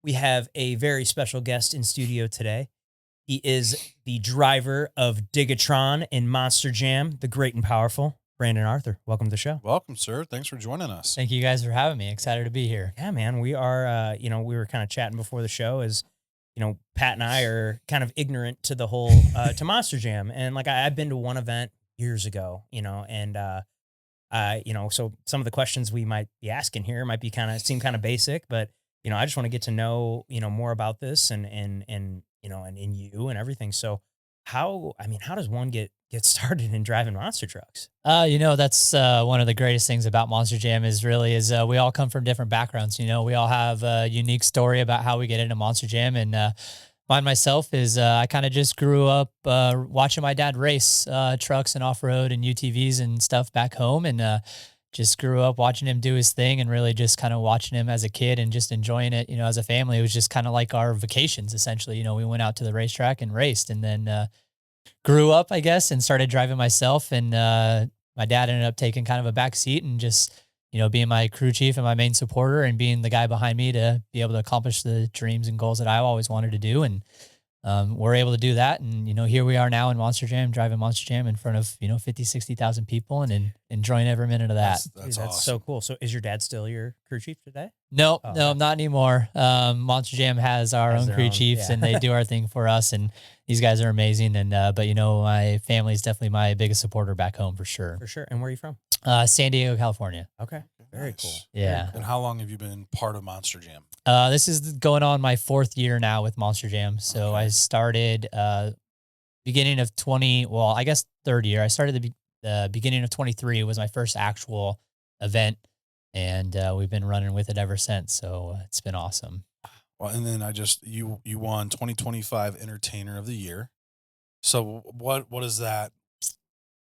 We have a very special guest in studio today. He is the driver of Digatron in Monster Jam, the great and powerful Brandon Arthur. Welcome to the show. Welcome, sir. Thanks for joining us. Thank you guys for having me. Excited to be here. Yeah, man, we are, we were kind of chatting before the show as, Pat and I are kind of ignorant to the whole, to Monster Jam. And like, I've been to one event years ago, so some of the questions we might be asking here might be seem kind of basic, but I just want to get to know, more about this and in you and everything. So how does one get started in driving monster trucks? That's one of the greatest things about Monster Jam is we all come from different backgrounds. We all have a unique story about how we get into Monster Jam. And mine myself is I kind of just grew up watching my dad race trucks and off-road and UTVs and stuff back home. And just grew up watching him do his thing and really just kind of watching him as a kid and just enjoying it, as a family. It was just kind of like our vacations, essentially. We went out to the racetrack and raced, and then grew up, I guess, and started driving myself. And my dad ended up taking kind of a back seat and just, being my crew chief and my main supporter and being the guy behind me to be able to accomplish the dreams and goals that I always wanted to do. And we're able to do that. And, here we are now in Monster Jam, driving Monster Jam in front of, 50, 60,000 people and enjoying every minute of that. That's awesome. So cool. So is your dad still your crew chief today? No, not anymore. Monster Jam has our own crew chiefs and they do our thing for us. And these guys are amazing. And, but my family is definitely my biggest supporter back home for sure. For sure. And where are you from? San Diego, California. Okay. Very cool. Yeah. And how long have you been part of Monster Jam? This is going on my 4th year now with Monster Jam. So I started beginning of 3rd year. I started the beginning of 23 was my first actual event, and we've been running with it ever since. So it's been awesome. Well, and then you won 2025 Entertainer of the Year. So what is that?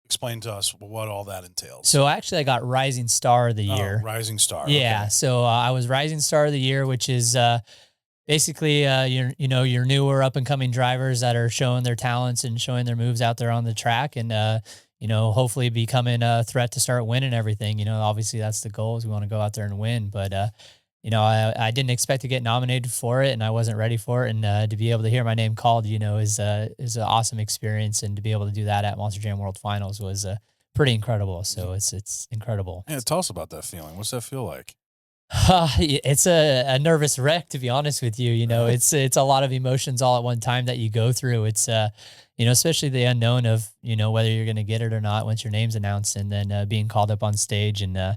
Explain to us what all that entails. So actually I got Rising Star of the Year. Rising Star. Yeah. Okay. So I was Rising Star of the Year, which is basically your newer up and coming drivers that are showing their talents and showing their moves out there on the track, and hopefully becoming a threat to start winning everything. Obviously that's the goal, is we want to go out there and win, but I didn't expect to get nominated for it, and I wasn't ready for it. And to be able to hear my name called, is an awesome experience. And to be able to do that at Monster Jam World Finals was pretty incredible. So it's incredible. Yeah, tell us about that feeling. What's that feel like? It's a nervous wreck, to be honest with you. It's a lot of emotions all at one time that you go through. It's especially the unknown of whether you're going to get it or not once your name's announced, and then being called up on stage and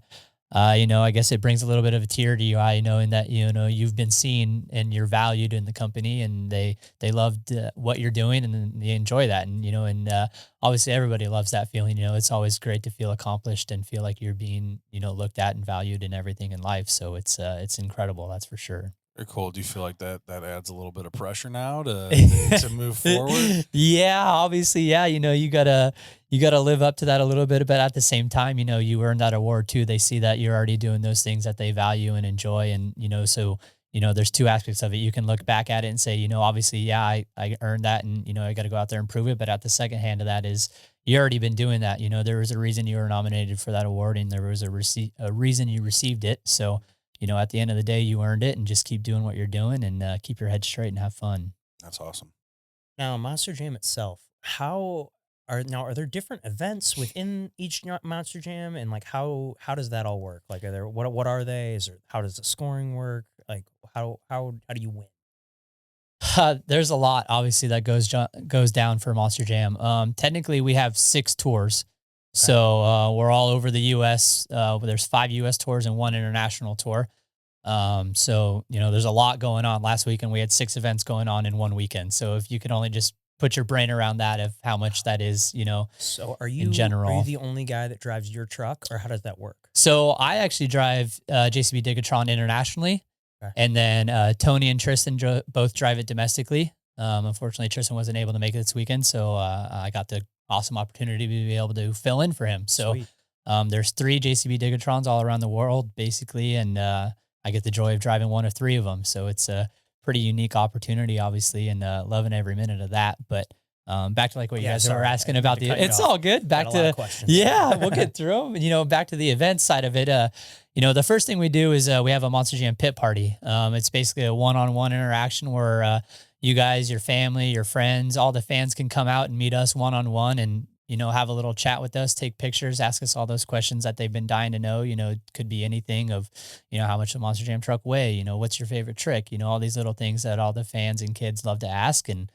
I guess it brings a little bit of a tear to your eye, knowing that, you've been seen and you're valued in the company, and they loved what you're doing, and they enjoy that. And, obviously everybody loves that feeling. It's always great to feel accomplished and feel like you're being, looked at and valued in everything in life. So it's incredible. That's for sure. Very cool. Do you feel like that adds a little bit of pressure now to move forward? Yeah, obviously. Yeah. You gotta live up to that a little bit, but at the same time, you earn that award too. They see that you're already doing those things that they value and enjoy. And, so, there's two aspects of it. You can look back at it and say, obviously, yeah, I earned that, and, I got to go out there and prove it. But at the second hand of that is you already been doing that. There was a reason you were nominated for that award, and there was a reason you received it. So, at the end of the day, you earned it, and just keep doing what you're doing, and keep your head straight and have fun. That's awesome. Now, Monster Jam itself, are there different events within each Monster Jam, and like how does that all work? Like, what are they? How does the scoring work? Like, how do you win? There's a lot, obviously, that goes down for Monster Jam. Technically, we have 6 tours. So we're all over the U.S. There's 5 U.S. tours and 1 international tour. So, there's a lot going on. Last weekend, we had 6 events going on in one weekend. So if you could only just put your brain around that of how much that is, So in general. Are you the only guy that drives your truck, or how does that work? So I actually drive JCB Digatron internationally. Okay. And then Tony and Tristan both drive it domestically. Unfortunately, Tristan wasn't able to make it this weekend. So I got the awesome opportunity to be able to fill in for him. So there's 3 JCB Digatrons all around the world, basically, and I get the joy of driving one of 3 of them. So it's a pretty unique opportunity, obviously, and loving every minute of that. But Back to like what you Yeah, guys were sorry. I asking didn't mean about to the, cut you it's off. all good. Back Got a lot to, of questions. yeah, we'll get through them. Back to the event side of it. The first thing we do is we have a Monster Jam pit party. It's basically a one-on-one interaction where you guys, your family, your friends, all the fans can come out and meet us one-on-one and, have a little chat with us, take pictures, ask us all those questions that they've been dying to know. It could be anything of, how much the Monster Jam truck weigh, what's your favorite trick, all these little things that all the fans and kids love to ask. And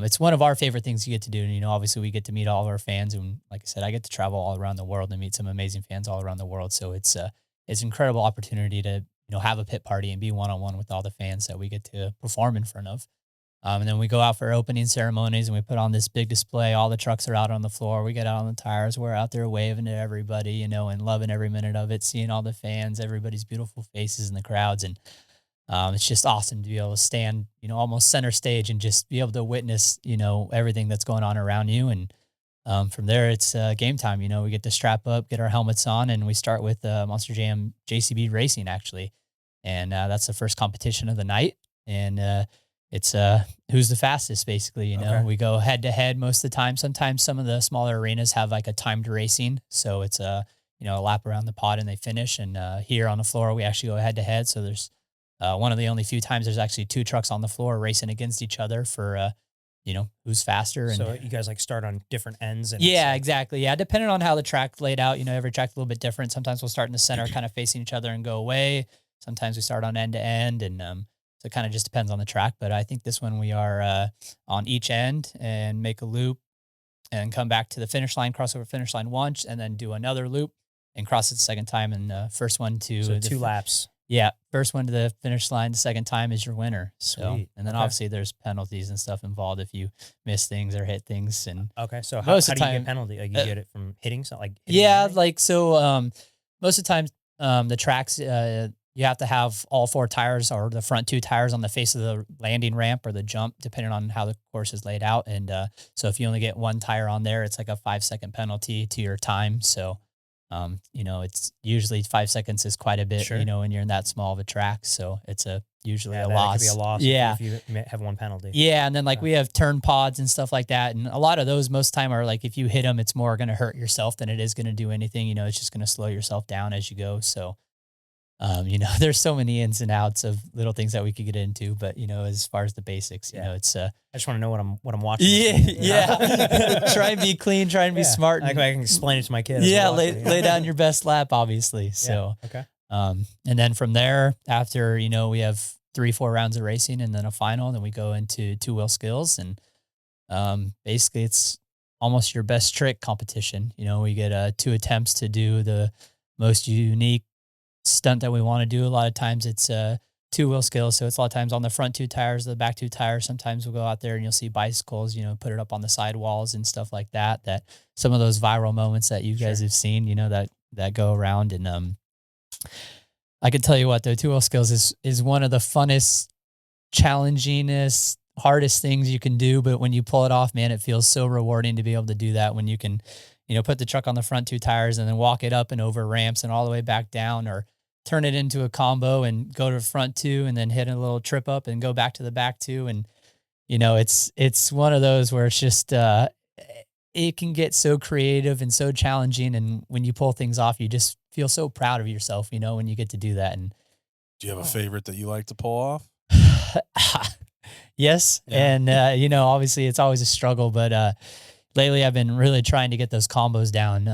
it's one of our favorite things you get to do. And, obviously we get to meet all of our fans. And like I said, I get to travel all around the world and meet some amazing fans all around the world. So it's an incredible opportunity to, have a pit party and be one-on-one with all the fans that we get to perform in front of. And then we go out for opening ceremonies and we put on this big display. All the trucks are out on the floor. We get out on the tires. We're out there waving to everybody, and loving every minute of it, seeing all the fans, everybody's beautiful faces in the crowds. And it's just awesome to be able to stand, almost center stage and just be able to witness, everything that's going on around you. And from there, it's game time. We get to strap up, get our helmets on, and we start with Monster Jam JCB Racing, actually. And that's the first competition of the night. And it's who's the fastest, basically. Okay. We go head to head most of the time. Sometimes some of the smaller arenas have like a timed racing. So it's a lap around the pod and they finish. And here on the floor, we actually go head to head. So there's one of the only few times there's actually two trucks on the floor racing against each other for, who's faster. And So you guys like start on different ends. And yeah, exactly. Yeah. Depending on how the track laid out, every track's a little bit different. Sometimes we'll start in the center kind of facing each other and go away. Sometimes we start on end to end. And so it kind of just depends on the track. But I think this one we are on each end and make a loop and come back to the finish line, cross over finish line once, and then do another loop and cross it the second time. And first one to So the two laps. Yeah, first one to the finish line the second time is your winner. So, Sweet. and then Okay. obviously there's penalties and stuff involved if you miss things or hit things. And Okay. So Most how of do the you time- get penalty? Like you get it from hitting something? Like yeah, anything? like so, most of the time, the tracks, you have to have all four tires or the front two tires on the face of the landing ramp or the jump, depending on how the course is laid out. And so if you only get one tire on there, it's like a 5-second penalty to your time. So, it's usually 5 seconds is quite a bit, Sure. when you're in that small of a track. So it's usually Yeah, a that loss. could be a loss. Yeah. If you have one penalty. Yeah, and then like Okay. we have turn pods and stuff like that, and a lot of those most time are like if you hit them, it's more going to hurt yourself than it is going to do anything. It's just going to slow yourself down as you go. So, there's so many ins and outs of little things that we could get into, but as far as the basics, Yeah. it's I just want to know what I'm watching. yeah. Try and be clean, try and be Yeah. smart. I And, can explain it to my kids. yeah, lay down your best lap, obviously. So. Okay. And then from there, after, we have 3-4 rounds of racing and then a final, then we go into two-wheel skills. And basically it's almost your best trick competition. We get 2 attempts to do the most unique stunt that we want to do. A lot of times it's two-wheel skills. So it's a lot of times on the front 2 tires, the back 2 tires. Sometimes we'll go out there and you'll see bicycles, put it up on the sidewalls and stuff like that. That some of those viral moments that you guys Sure. have seen, that go around. And I can tell you what, though, two-wheel skills is one of the funnest, challengingest, hardest things you can do. But when you pull it off, man, it feels so rewarding to be able to do that when you can, put the truck on the front 2 tires and then walk it up and over ramps and all the way back down, or turn it into a combo and go to the front 2 and then hit a little trip up and go back to the back 2. And, it's one of those where it's just, it can get so creative and so challenging. And when you pull things off, you just feel so proud of yourself, when you get to do that. And Do you have a favorite that you like to pull off? yes. Yeah. And, obviously it's always a struggle, but, lately I've been really trying to get those combos down.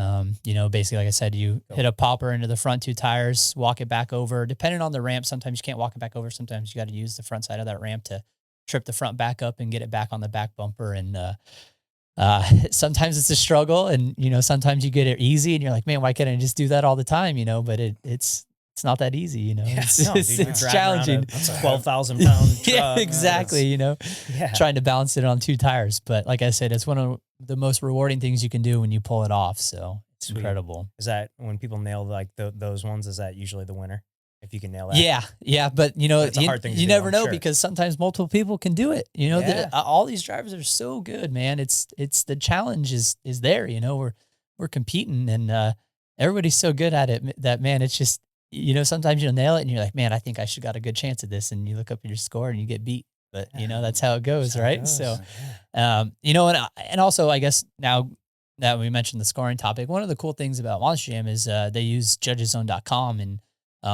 Basically, like I said, you hit a popper into the front 2 tires, walk it back over, depending on the ramp. Sometimes you can't walk it back over. Sometimes you got to use the front side of that ramp to trip the front back up and get it back on the back bumper. And, sometimes it's a struggle and, sometimes you get it easy and you're like, man, why can't I just do that all the time? But it's not that easy, Yeah, it's, no, it's, dude, you're it's dragging around challenging. That's a 12,000 pound truck. Yeah, exactly. Yeah. Trying to balance it on 2 tires. But like I said, it's one of the most rewarding things you can do when you pull it off. So it's Sweet. incredible. Is that when people nail like those ones? Is that usually the winner? If you can nail that. Yeah. But It's a hard thing to you do, never I'm know sure. because sometimes multiple people can do it. Yeah. All these drivers are so good, man. It's the challenge is there, we're competing and everybody's so good at it that, man, it's just, sometimes you'll nail it and you're like, man, I think I should got a good chance at this. And you look up at your score and you get beat but Yeah, that's how it goes, that's how it right? goes. So, Yeah. and also I guess now that we mentioned the scoring topic, one of the cool things about Monster Jam is they use judgeszone.com, and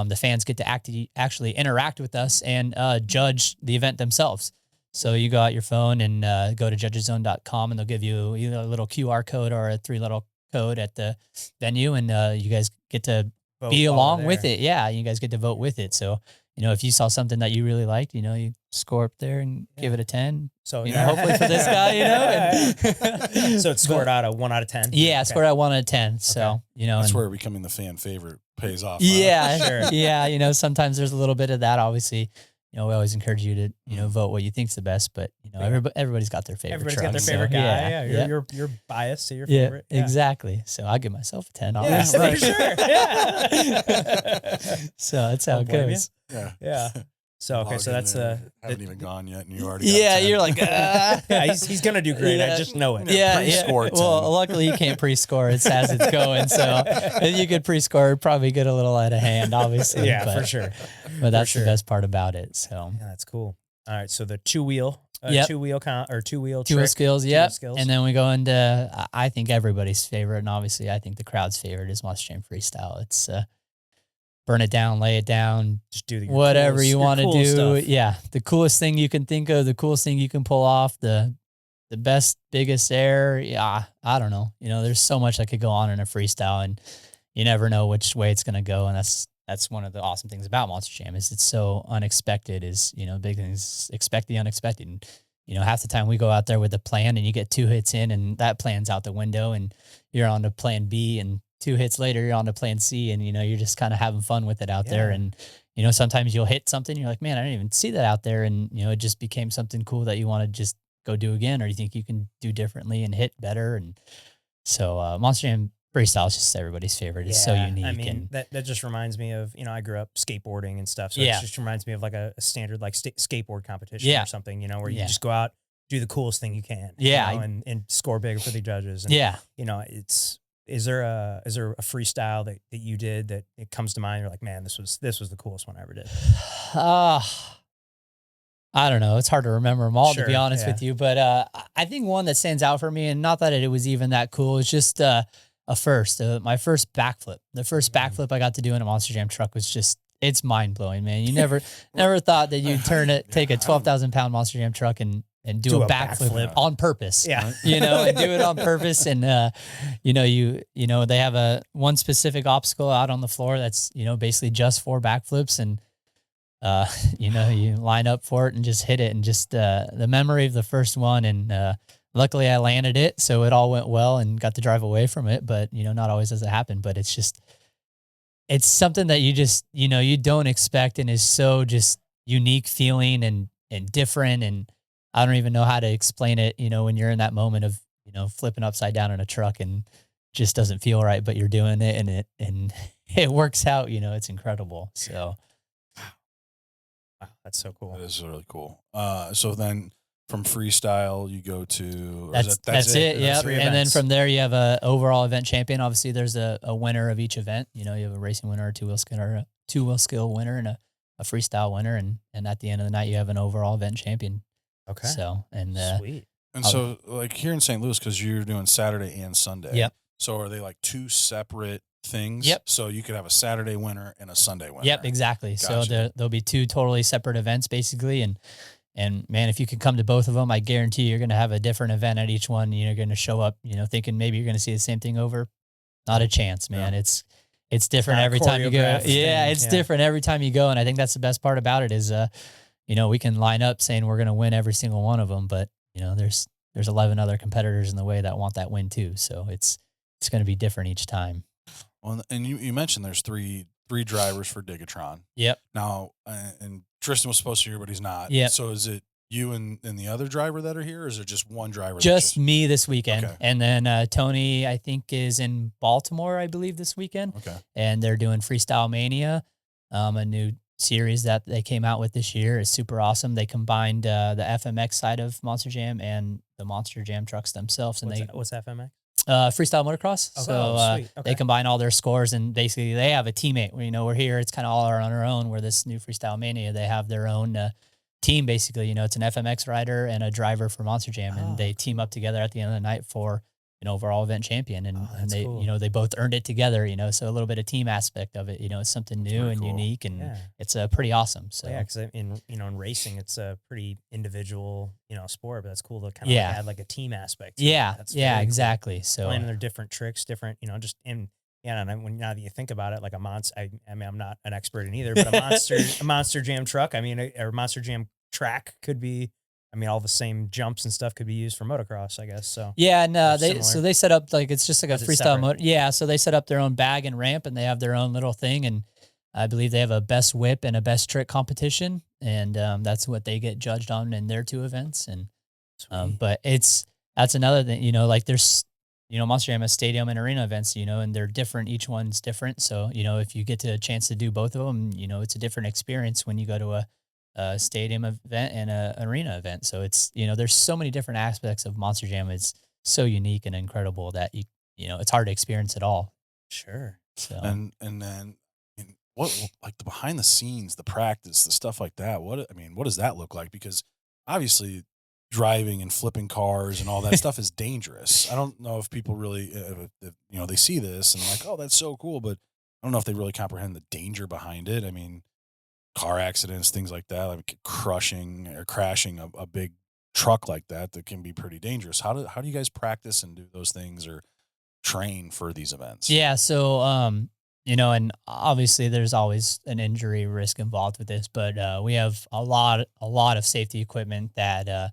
the fans get to actually interact with us and judge the event themselves. So you go out your phone and go to judgeszone.com, and they'll give you either a little QR code or a 3 letter code at the venue, and you guys get to Vote be while we're along with there. it. Yeah, you guys get to vote with it. So, if you saw something that you really liked, you score up there and give Yeah. it a 10. So Hopefully for this guy, and so it's scored out of 1 out of 10. yeah, Okay. scored out 1 out of 10. So, That's and where becoming the fan favorite pays off. yeah, Sure. yeah. Sometimes there's a little bit of that. Obviously, we always encourage you to, vote what you think's the best. But Yeah. everybody's got their favorite. Everybody's got their truck, favorite so, guy. Yeah, Yeah, you're biased to your yeah, favorite. Yeah. exactly. So I give myself a 10. Yeah, Obviously. for sure. Yeah. So that's how Don't it blame you. goes. Yeah. Yeah. So okay, Log so in that's there, the haven't even gone yet, and you already got a Yeah, 10. you're like, yeah, he's gonna do great. I Yeah. just know it. yeah, Pre-score yeah. 10. Well, luckily you can't pre-score it as it's going. So if you could pre-score, it'd probably get a little out of hand, obviously. Yeah, but, for sure. But that's sure. the best part about it. So Yeah, that's cool. All right, so the two-wheel, Yep. two-wheel two-wheel trick. skills, Two-wheel yep. skills. And then we go into, I think everybody's favorite, and obviously I think the crowd's favorite is Monster Jam Freestyle. It's burn it down, lay it down, Just do your whatever coolest- you your want to cool do. stuff. Yeah, the coolest thing you can think of, the coolest thing you can pull off, the best, biggest air. Yeah, I don't know. There's so much that could go on in a freestyle, and you never know which way it's going to go. And that's one of the awesome things about Monster Jam is it's so unexpected. Is big things, expect the unexpected. And, half the time we go out there with a plan, and you get 2 hits in, and that plan's out the window, and you're on to plan B, and 2 hits later you're on to plan C, and you're just kind of having fun with it out there. Yeah. And sometimes you'll hit something, you're like, man, I didn't even see that out there, and it just became something cool that you want to just go do again, or you think you can do differently and hit better. And so Monster Jam Freestyle is just everybody's favorite. It's so Yeah, unique. I mean, and that just reminds me of, I grew up skateboarding and stuff. So Yeah. it just reminds me of like a standard like skateboard competition Yeah. or something, where you Yeah. just go out, do the coolest thing you can. Yeah. And score big for the judges. And, yeah. is there a freestyle that you did that it comes to mind? You're like, man, this was the coolest one I ever did. I don't know. It's hard to remember them all, to be Sure, honest yeah. with you. But I think one that stands out for me, and not that it was even that cool, it's just a first. My first backflip. The first backflip I got to do in a Monster Jam truck was just, it's mind blowing, man. You never thought that you'd take a 12,000-pound Monster Jam truck and do a backflip on purpose. Yeah. And do it on purpose. And, they have one specific obstacle out on the floor that's, basically just for backflips. And, you line up for it and just hit it. And just the memory of the first one. And luckily I landed it, so it all went well and got to drive away from it. But, not always does it happen. But it's something that you just, you don't expect, and is so just unique feeling and different. And I don't even know how to explain it, when you're in that moment of, flipping upside down in a truck and just doesn't feel right, but you're doing it and it works out, it's incredible. So Wow, that's so cool. That is really cool. So then from freestyle, you go to... or that's is that's it. Yeah. Three And then events. from there you have a overall event champion. Obviously there's a winner of each event. You have a racing winner, a two-wheel skill winner, and a freestyle winner. And at the end of the night, you have an overall event champion. Okay. So, and Sweet. And so, like here in St. Louis, because you're doing Saturday and Sunday. Yep. So are they like 2 separate things? Yep. So you could have a Saturday winner and a Sunday winner. Yep, exactly. So Gotcha. there'll be 2 totally separate events basically. And man, if you can come to both of them, I guarantee you're going to have a different event at each one. You're going to show up, thinking maybe you're going to see the same thing over. Not a chance, man. Yeah. It's different Not a there's time you go. choreographed Yeah, thing, it's yeah. different every time you go. And I think that's the best part about it is, we can line up saying we're going to win every single one of them, but there's 11 other competitors in the way that want that win too. So it's going to be different each time. Well, and you mentioned there's three drivers for Digatron. Yep. Now, and Tristan was supposed to be here, but he's not. Yep. So is it you and the other driver that are here, or is it just one driver? that's Just me this weekend. Okay. And then Tony, I think, is in Baltimore, I believe, this weekend. Okay. And they're doing Freestyle Mania, a new series that they came out with this year. Is super awesome. They combined the FMX side of Monster Jam and the Monster Jam trucks themselves. And What's FMX? Freestyle motocross. Oh, So sweet. Okay. they combine all their scores, and basically they have a teammate. We're here. It's kind of all on our own. Where this new Freestyle Mania, they have their own team basically. It's an FMX rider and a driver for Monster Jam, and Oh, they team up together at the end of the night for an overall event champion, and oh, and that's they cool. they both earned it together. So a little bit of team aspect of it. It's something That's new pretty and cool. unique, and Yeah. it's pretty awesome. Well, yeah, So because in racing, it's a pretty individual, sport, but that's cool to kind of like yeah, add like a team aspect to it. yeah, That's yeah, very cool. exactly. So Playing their different tricks, different, just in yeah. And when now that you think about it, like a monster, I mean, I'm not an expert in either, but a monster jam truck, I mean, or monster jam track could be, I mean, all the same jumps and stuff could be used for motocross, I guess. So yeah, no, or they similar, set up like it's just like a or is it freestyle separate? motor. Yeah, so they set up their own bag and ramp, and they have their own little thing, and I believe they have a best whip and a best trick competition, and that's what they get judged on in their two events. And Sweet. but that's another thing, like there's Monster Jam has stadium and arena events, and they're different. Each one's different. So if you get to a chance to do both of them, it's a different experience when you go to a stadium event and a arena event. So it's there's so many different aspects of Monster Jam. It's so unique and incredible that it's hard to experience it all. Sure. So And then what like the behind the scenes, the practice, the stuff like that. What does that look like? Because obviously driving and flipping cars and all that stuff is dangerous. I don't know if people really if, they see this and like, "Oh, that's so cool," but I don't know if they really comprehend the danger behind it. I mean, car accidents, things like that, like crushing or crashing a big truck like that can be pretty dangerous. How do you guys practice and do those things or train for these events? yeah, so and obviously there's always an injury risk involved with this, but we have a lot of safety equipment that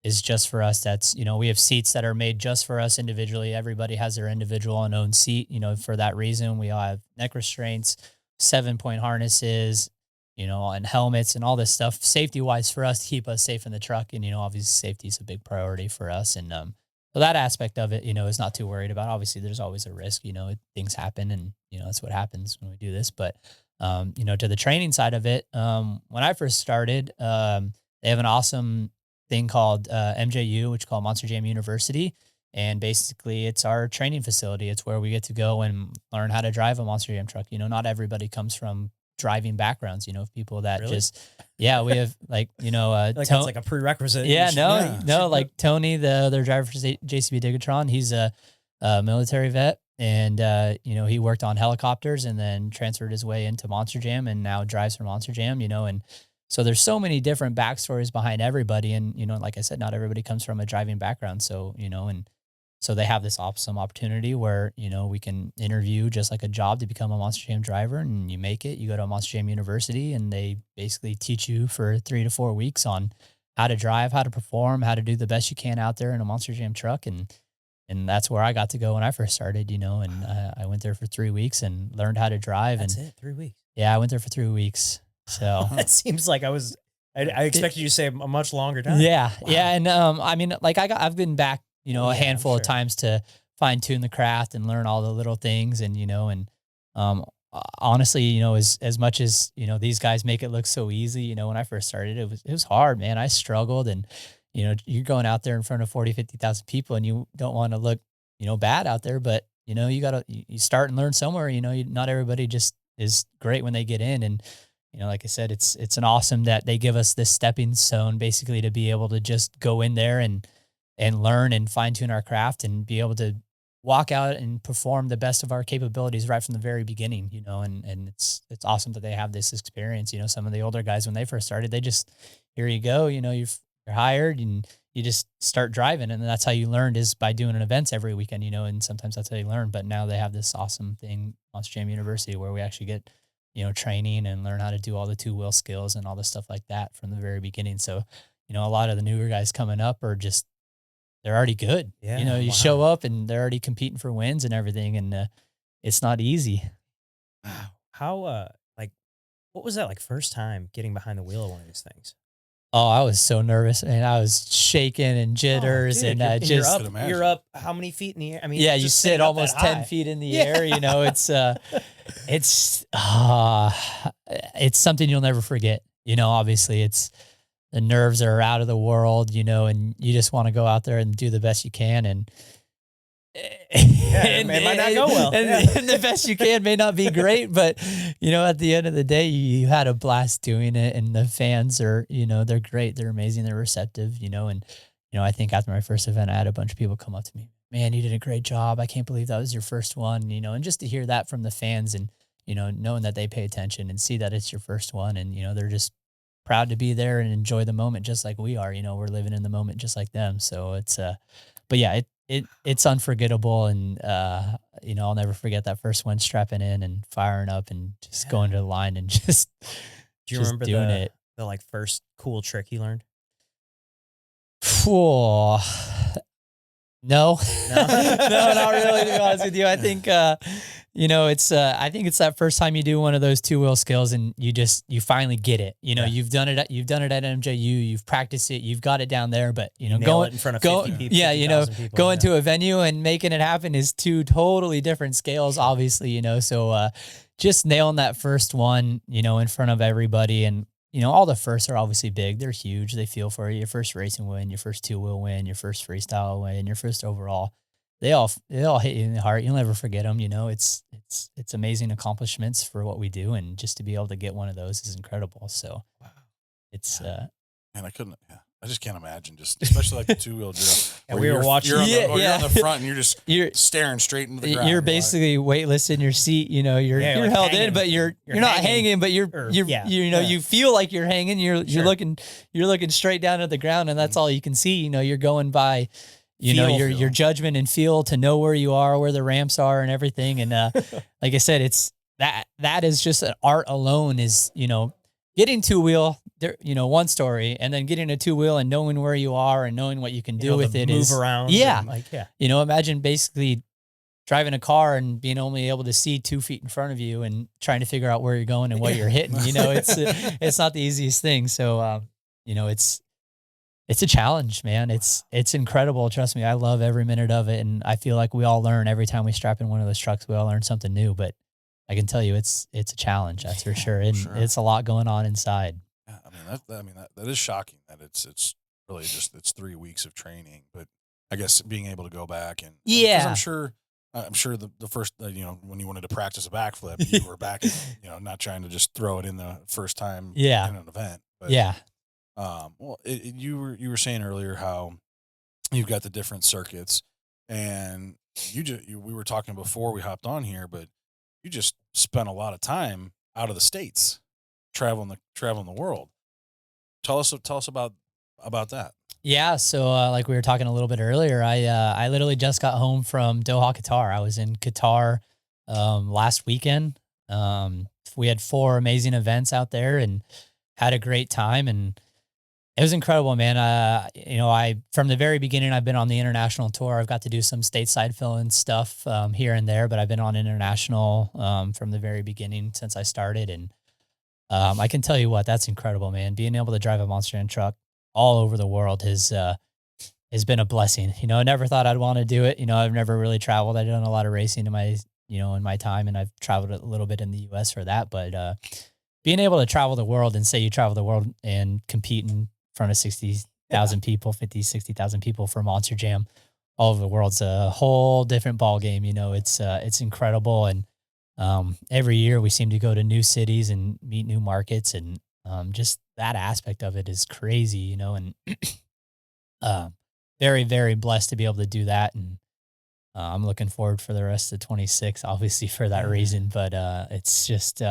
is just for us. That's we have seats that are made just for us individually. Everybody has their individual and own seat. For that reason, we all have neck restraints, 7-point harnesses, and helmets and all this stuff, safety wise for us to keep us safe in the truck. And obviously safety is a big priority for us. And so that aspect of it, is not too worried about. Obviously, there's always a risk. Things happen, and that's what happens when we do this. But to the training side of it, when I first started, they have an awesome thing called MJU, which is called Monster Jam University. And basically, it's our training facility. It's where we get to go and learn how to drive a Monster Jam truck. Not everybody comes from driving backgrounds, people that Really? just, yeah, we have like, Like that's like a prerequisite. You yeah, should, no, Yeah. you no, should know. like Tony, the other driver for JCB Digatron, he's a military vet, and he worked on helicopters and then transferred his way into Monster Jam and now drives for Monster Jam. And so there's so many different backstories behind everybody, and like I said, not everybody comes from a driving background, so and so they have this awesome opportunity where, we can interview just like a job to become a Monster Jam driver, and you make it, you go to a Monster Jam University, and they basically teach you for 3 to 4 weeks on how to drive, how to perform, how to do the best you can out there in a Monster Jam truck. And that's where I got to go when I first started, and I went there for 3 weeks and learned how to drive. That's And it. 3 weeks. yeah, I went there for 3 weeks. So That seems like I it- expected you to say a much longer time. yeah, yeah. Wow. And I mean, like I've been back, Oh a yeah, I'm handful of sure. times to fine tune the craft and learn all the little things. And honestly, as much as these guys make it look so easy, when I first started, it was hard, man. I struggled, and you're going out there in front of 40, 50,000 people, and you don't want to look bad out there, but you gotta you start and learn somewhere. Not everybody just is great when they get in. And like I said, it's an awesome that they give us this stepping stone basically to be able to just go in there and learn and fine tune our craft and be able to walk out and perform the best of our capabilities right from the very beginning. And it's awesome that they have this experience. Some of the older guys, when they first started, they just, here you go, you're hired, and you just start driving. And that's how you learned, is by doing an events every weekend, and sometimes that's how you learn. But now they have this awesome thing, Monster Jam University, where we actually get training and learn how to do all the two wheel skills and all the stuff like that from the very beginning. So a lot of the newer guys coming up are just, they're already good. Yeah. You show Wow. up and they're already competing for wins and everything, and it's not easy. Wow. How like what was that like first time getting behind the wheel of one of these things? Oh, I was so nervous, and I was shaking and Oh, jitters, dude, and you're just Could you're imagine. up how many feet in the air? I mean, yeah, you just sit sitting up that almost 10 high. feet in the Yeah. air. It's it's something you'll never forget. Obviously it's, the nerves are out of the world, and you just want to go out there and do the best you can. And it might not go well. And the best you can may not be great, but at the end of the day, you had a blast doing it, and the fans are, they're great, they're amazing, they're receptive, and I think after my first event, I had a bunch of people come up to me, man, you did a great job. I can't believe that was your first one, and just to hear that from the fans and knowing that they pay attention and see that it's your first one, and they're just proud to be there and enjoy the moment just like we are. We're living in the moment just like them. So it's but yeah, it's unforgettable, and I'll never forget that first one, strapping in and firing up and just going to the line and just Do you just remember doing the it. the like first cool trick you learned? Phew. No, No? no, not really. To be honest with you, I think it's I think it's that first time you do one of those two wheel skills and you finally get it. Yeah. You've done it at MJU, you've practiced it, you've got it down there, but Nail going it in front of go 50 people, yeah, 50,000 people. going to a venue and making it happen is two totally different scales, obviously. So just nailing that first one, in front of everybody, and all the firsts are obviously big. They're huge. They feel for you. Your first racing win, your first two wheel win, your first freestyle win, your first overall. They all hit you in the heart. You'll never forget them. It's amazing accomplishments for what we do, and just to be able to get one of those is incredible. So Wow. it's Man, I couldn't. Yeah, I just can't imagine. Just especially like the 2-wheel drill. And where we were you're- watching- You're on, Yeah, the, you're on yeah. the front, and you're just you're staring straight into the ground. you're like, basically weightless in your seat. You're Yeah, you're like held in, hanging. but you're You're not hanging, hanging, but you're or- you're yeah, you know yeah. you feel like you're hanging. You're Sure. looking straight down at the ground, and that's all you can see. You're going by your Feel. judgment and feel to know where you are, where the ramps are, and everything. And like I said, it's that is just an art alone. Is getting two wheel there, one story, and then getting a two wheel and knowing where you are and knowing what you can do with to it move is around. Yeah. and, like, yeah. Imagine basically driving a car and being only able to see 2 feet in front of you and trying to figure out where you're going and what you're hitting. It's not the easiest thing. So it's a challenge, man. It's incredible. Trust me, I love every minute of it, and I feel like we all learn every time we strap in one of those trucks. We all learn something new, but I can tell you, it's a challenge. That's for sure, and sure. it's a lot going on inside. Yeah, that is shocking that it's really just it's 3 weeks of training, but I guess being able to go back and 'cause Yeah. I'm sure the first when you wanted to practice a backflip, you were back, not trying to just throw it in the first time Yeah. in an event. But, Yeah, well, you were saying earlier how you've got the different circuits, and we were talking before we hopped on here, but you just spent a lot of time out of the states, traveling the world. Tell us about that. yeah. So like we were talking a little bit earlier, I literally just got home from Doha, Qatar. I was in Qatar last weekend. We had 4 amazing events out there and had a great time, and it was incredible, man. I from the very beginning, I've been on the international tour. I've got to do some stateside fill-in stuff here and there, but I've been on international from the very beginning since I started. And I can tell you what, that's incredible, man. Being able to drive a Monster Jam truck all over the world has been a blessing. I never thought I'd want to do it. I've never really traveled. I've done a lot of racing in my time, and I've traveled a little bit in the U.S. for that. But being able to travel the world and say you travel the world and compete in front of 60,000 people, 50, 60,000 people for Monster Jam all over the world's a whole different ball game. It's incredible. And every year we seem to go to new cities and meet new markets, and just that aspect of it is crazy, and very, very blessed to be able to do that. And I'm looking forward for the rest of 26, obviously for that reason, but it's just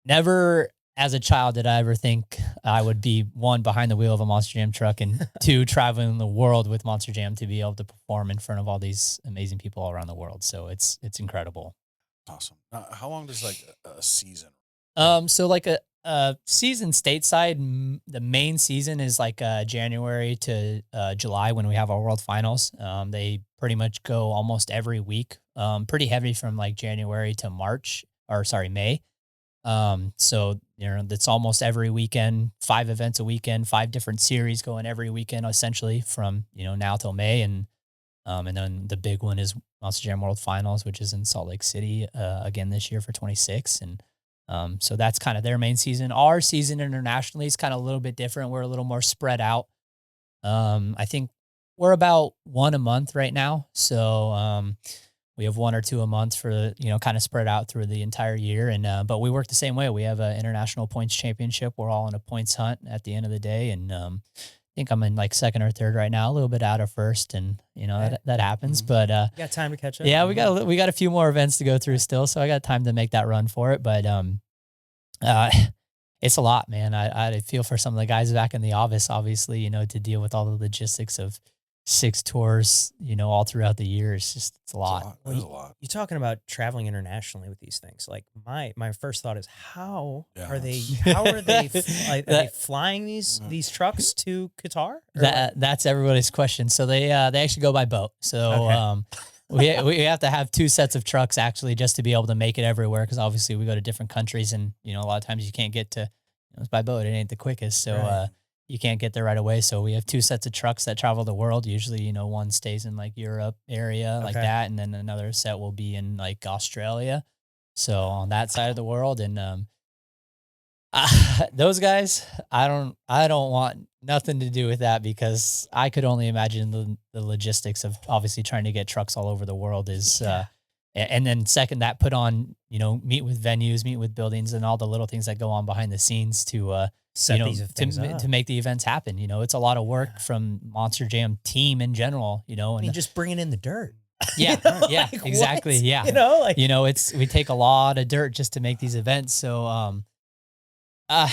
never as a child did I ever think I would be, 1, behind the wheel of a Monster Jam truck, and 2, traveling the world with Monster Jam to be able to perform in front of all these amazing people all around the world. So it's incredible. Awesome. How long does like a season? So like a season stateside, the main season is like January to July when we have our world finals. They pretty much go almost every week. Pretty heavy from like January to May. So that's almost every weekend, 5 events a weekend, 5 different series going every weekend, essentially from, now till May. And then the big one is Monster Jam World Finals, which is in Salt Lake City, again this year for 26. And, so that's kind of their main season. Our season internationally is kind of a little bit different. We're a little more spread out. I think we're about one a month right now. So we have one or two a month for, kind of spread out through the entire year. And but we work the same way. We have an international points championship. We're all in a points hunt at the end of the day. And I think I'm in like second or third right now, a little bit out of first, and that happens. Mhm. But You got time to catch up. yeah, we got a few more events to go through still, so I got time to make that run for it. But uh, it's a lot, man. I feel for some of the guys back in the office, obviously, to deal with all the logistics of 6 tours, all throughout the year. It's a lot. It is a lot. You're talking about traveling internationally with these things. Like my first thought is how Yeah. are they are they That- flying these trucks to Qatar? Or That's everybody's question. So they actually go by boat. So Okay. we have to have 2 sets of trucks actually just to be able to make it everywhere, because obviously we go to different countries, and a lot of times you can't get to, it's by boat, it ain't the quickest. So Right. you can't get there right away. So we have 2 sets of trucks that travel the world. Usually, one stays in like Europe area like Okay. that, and then another set will be in like Australia. So on that side of the world. And those guys, I don't want nothing to do with that, because I could only imagine the logistics of obviously trying to get trucks all over the world is, and then second, that put on, meet with venues, meet with buildings, and all the little things that go on behind the scenes to, Set these things up. to make the events happen. It's a lot of work from Monster Jam team in general, I and mean, just bringing in the dirt. yeah, yeah, Like, exactly. what? Yeah. Like We take a lot of dirt just to make these events. So, uh,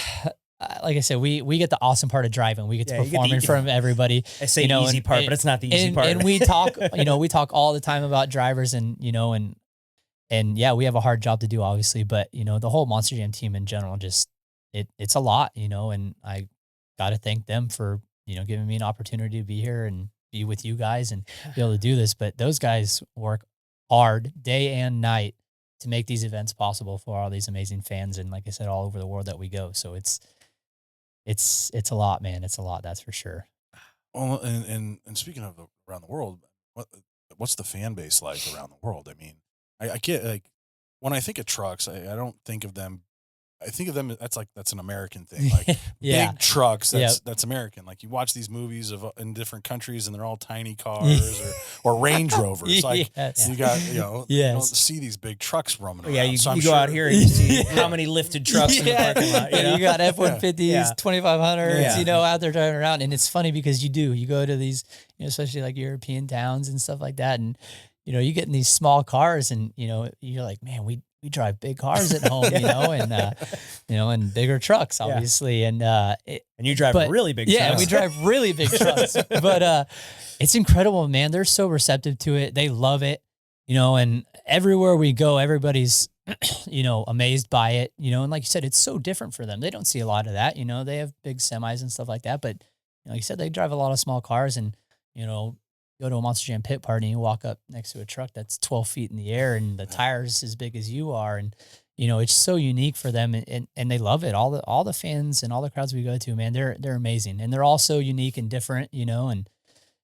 like I said, we get the awesome part of driving. We get to Yeah, you get perform the- in front of everybody. I say you know, easy and- part, and- but it's not the easy part. And we talk, we talk all the time about drivers, and and yeah, we have a hard job to do, obviously, but the whole Monster Jam team in general, just it's a lot, and I got to thank them for giving me an opportunity to be here and be with you guys and be able to do this. But those guys work hard day and night to make these events possible for all these amazing fans, and like I said, all over the world that we go. So it's a lot, man. It's a lot, that's for sure. Well, and speaking of around the world, what's the fan base like around the world? I mean, I get, like, when I think of trucks, I don't think of them. I think of them, that's an American thing. Like Yeah. big trucks, Yep. that's American. Like you watch these movies in different countries, and they're all tiny cars or Range Rovers. Like Yes. you got, you don't Yes. see these big trucks roaming around. Yeah, you, So I'm you go sure- out here and you see how many lifted trucks in the Yeah. parking lot. You got F-150s, Yeah. 2500s, Yeah. out there driving around. And it's funny because you go to these, especially like European towns and stuff like that. And, you get in these small cars, and, you're like, man, we drive big cars at home, and bigger trucks, obviously. And, And you drive but- really big yeah, trucks. we drive really big trucks, but it's incredible, man. They're so receptive to it. They love it, and everywhere we go, everybody's, amazed by it, and like you said, it's so different for them. They don't see a lot of that, they have big semis and stuff like that, but like you said, they drive a lot of small cars, and, go to a Monster Jam pit party and you walk up next to a truck that's 12 feet in the air and the tires as big as you are. And, it's so unique for them, and they love it. All the fans and all the crowds we go to, man, they're amazing, and they're all so unique and different, and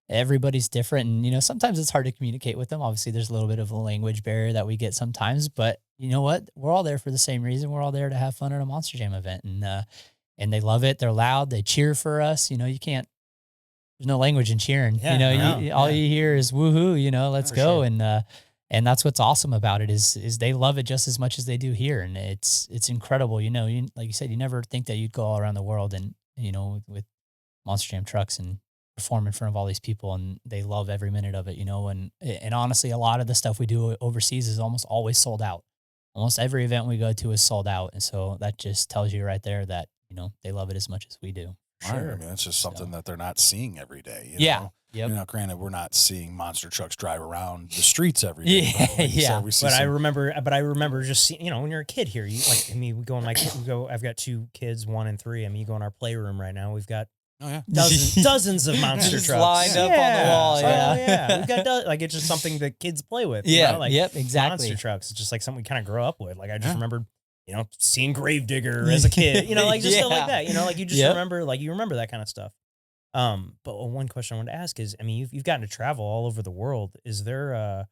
everybody's different. And, sometimes it's hard to communicate with them. Obviously there's a little bit of a language barrier that we get sometimes, but you know what? We're all there for the same reason. We're all there to have fun at a Monster Jam event, and they love it. They're loud. They cheer for us. You can't, there's no language in cheering. Yeah, no, All you hear is woohoo, let's For go. sure. And that's what's awesome about it is they love it just as much as they do here. And it's incredible. Like you said, you never think that you'd go all around the world and, with Monster Jam trucks and perform in front of all these people, and they love every minute of it, and honestly, a lot of the stuff we do overseas is almost always sold out. Almost every event we go to is sold out. And so that just tells you right there that, they love it as much as we do. Right. Sure. I mean, it's just something that they're not seeing every day. Yeah. Know? Yep. Granted, we're not seeing monster trucks drive around the streets every day. Yeah, but like you said, yeah. we see But I some- remember just seeing, when you're a kid here, we go in I've got 2 kids, 1 and 3. I mean, you go in our playroom right now. We've got oh yeah, dozens of monster Just trucks lined up on the wall, Oh, yeah. yeah. We've got like, it's just something that kids play with. Yeah. Like Yep. Exactly. monster trucks. It's just like something we kind of grow up with. Like I just Yeah. remembered, seeing Gravedigger as a kid. Like just stuff like Yeah. that. Like you just Yep. remember, like you remember that kind of stuff. But one question I wanted to ask is, I mean, you've gotten to travel all over the world. Is there a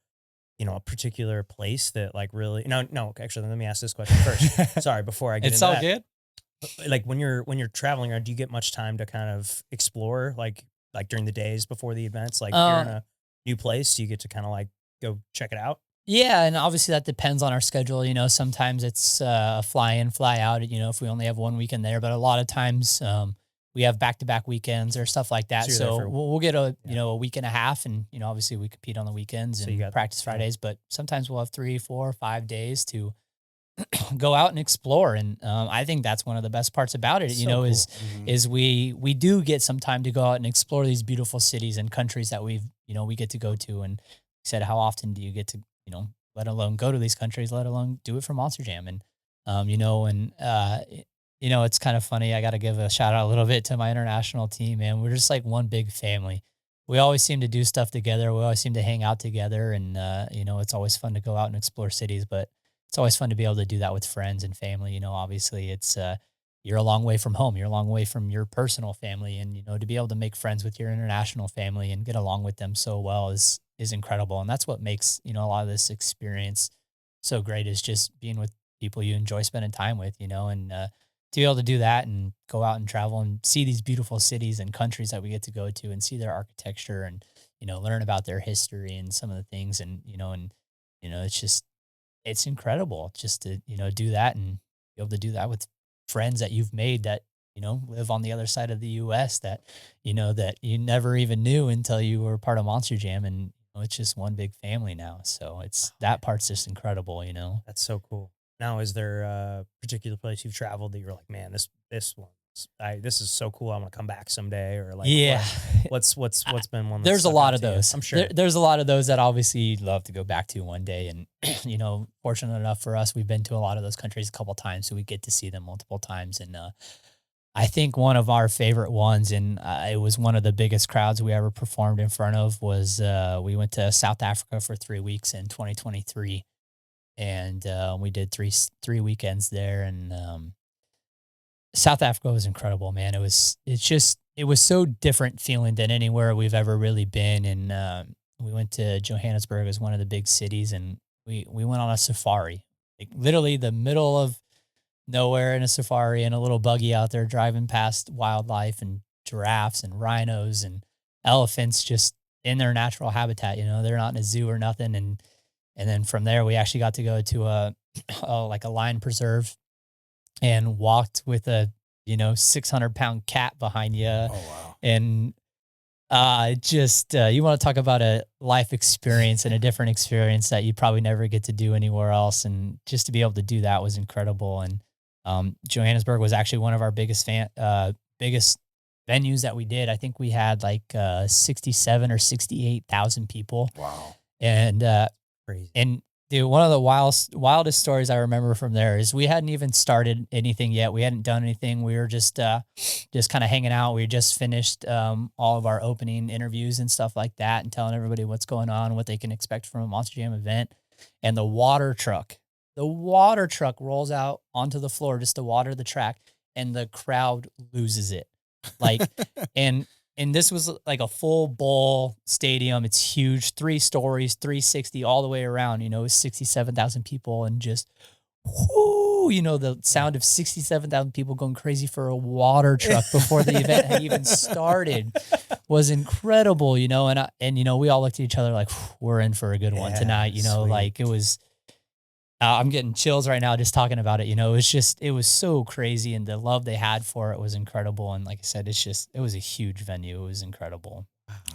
particular place that like really? No. Actually, let me ask this question first. Sorry, before I get It's into all that. good. Like when you're traveling, or do you get much time to kind of explore like like during the days before the events? Like if you're in Uh, a new place, you get to kind of like go check it out. yeah, and obviously that depends on our schedule. Sometimes it's a fly in, fly out. If we only have one weekend there, but a lot of times we have back to back weekends or stuff like that. So you're there So for we'll get a yeah. a week and a half, and obviously we compete on the weekends So you and got practice yeah. Fridays. But sometimes we'll have 3, 4, 5 days to go out and explore. And I think that's one of the best parts about it. So Is cool. Mhm. is we do get some time to go out and explore these beautiful cities and countries that we get to go to. And you said, how often do you get to let alone go to these countries, let alone do it for Monster Jam? And it's kind of funny. I got to give a shout out a little bit to my international team, man. We're just like one big family. We always seem to do stuff together. We always seem to hang out together, and it's always fun to go out and explore cities. But it's always fun to be able to do that with friends and family. Obviously it's you're a long way from home. You're a long way from your personal family, and to be able to make friends with your international family and get along with them so well is incredible. And that's what makes a lot of this experience so great, is just being with people you enjoy spending time with. And to be able to do that and go out and travel and see these beautiful cities and countries that we get to go to and see their architecture and learn about their history and some of the things. And it's just it's incredible just to, do that and be able to do that with friends that you've made that, live on the other side of the US that, that you never even knew until you were part of Monster Jam. And it's just one big family now. So it's Oh, man, that part's just incredible. that's so cool. Now, is there a particular place you've traveled that you're like, man, this is so cool. I want to come back someday, or like Yeah. what's been one that's There's a stuck lot out of to you? those. I'm sure. There's a lot of those that obviously you'd love to go back to one day. And, fortunate enough for us, we've been to a lot of those countries a couple times. So we get to see them multiple times. And I think one of our favorite ones, and it was one of the biggest crowds we ever performed in front of, was we went to South Africa for 3 weeks in 2023. And we did three weekends there. And South Africa was incredible, man. It was so different feeling than anywhere we've ever really been. And we went to Johannesburg as one of the big cities, and we went on a safari, like literally the middle of nowhere in a safari in a little buggy out there driving past wildlife and giraffes and rhinos and elephants just in their natural habitat. They're not in a zoo or nothing. And then from there, we actually got to go to like a lion preserve and walked with a 600-pound cat behind you. Oh wow. And just you want to talk about a life experience and a different experience that you probably never get to do anywhere else. And just to be able to do that was incredible. And Johannesburg was actually one of our biggest venues that we did. I think we had like 67 or 68,000 people. Wow. And Crazy. and dude, one of the wildest stories I remember from there is we hadn't even started anything yet. We hadn't done anything. We were just kind of hanging out. We just finished all of our opening interviews and stuff like that, and telling everybody what's going on, what they can expect from a Monster Jam event. And the water truck rolls out onto the floor just to water the track, and the crowd loses it. Like, and this was like a full bowl stadium. It's huge, 3 stories, 360 all the way around. It was 67,000 people, and just whoo, the sound of 67,000 people going crazy for a water truck before the event had even started was incredible. And we all looked at each other like, we're in for a good one Yeah, tonight. sweet. Like it was. I'm getting chills right now just talking about it. It was so crazy, and the love they had for it was incredible. And like I said, it was a huge venue. It was incredible.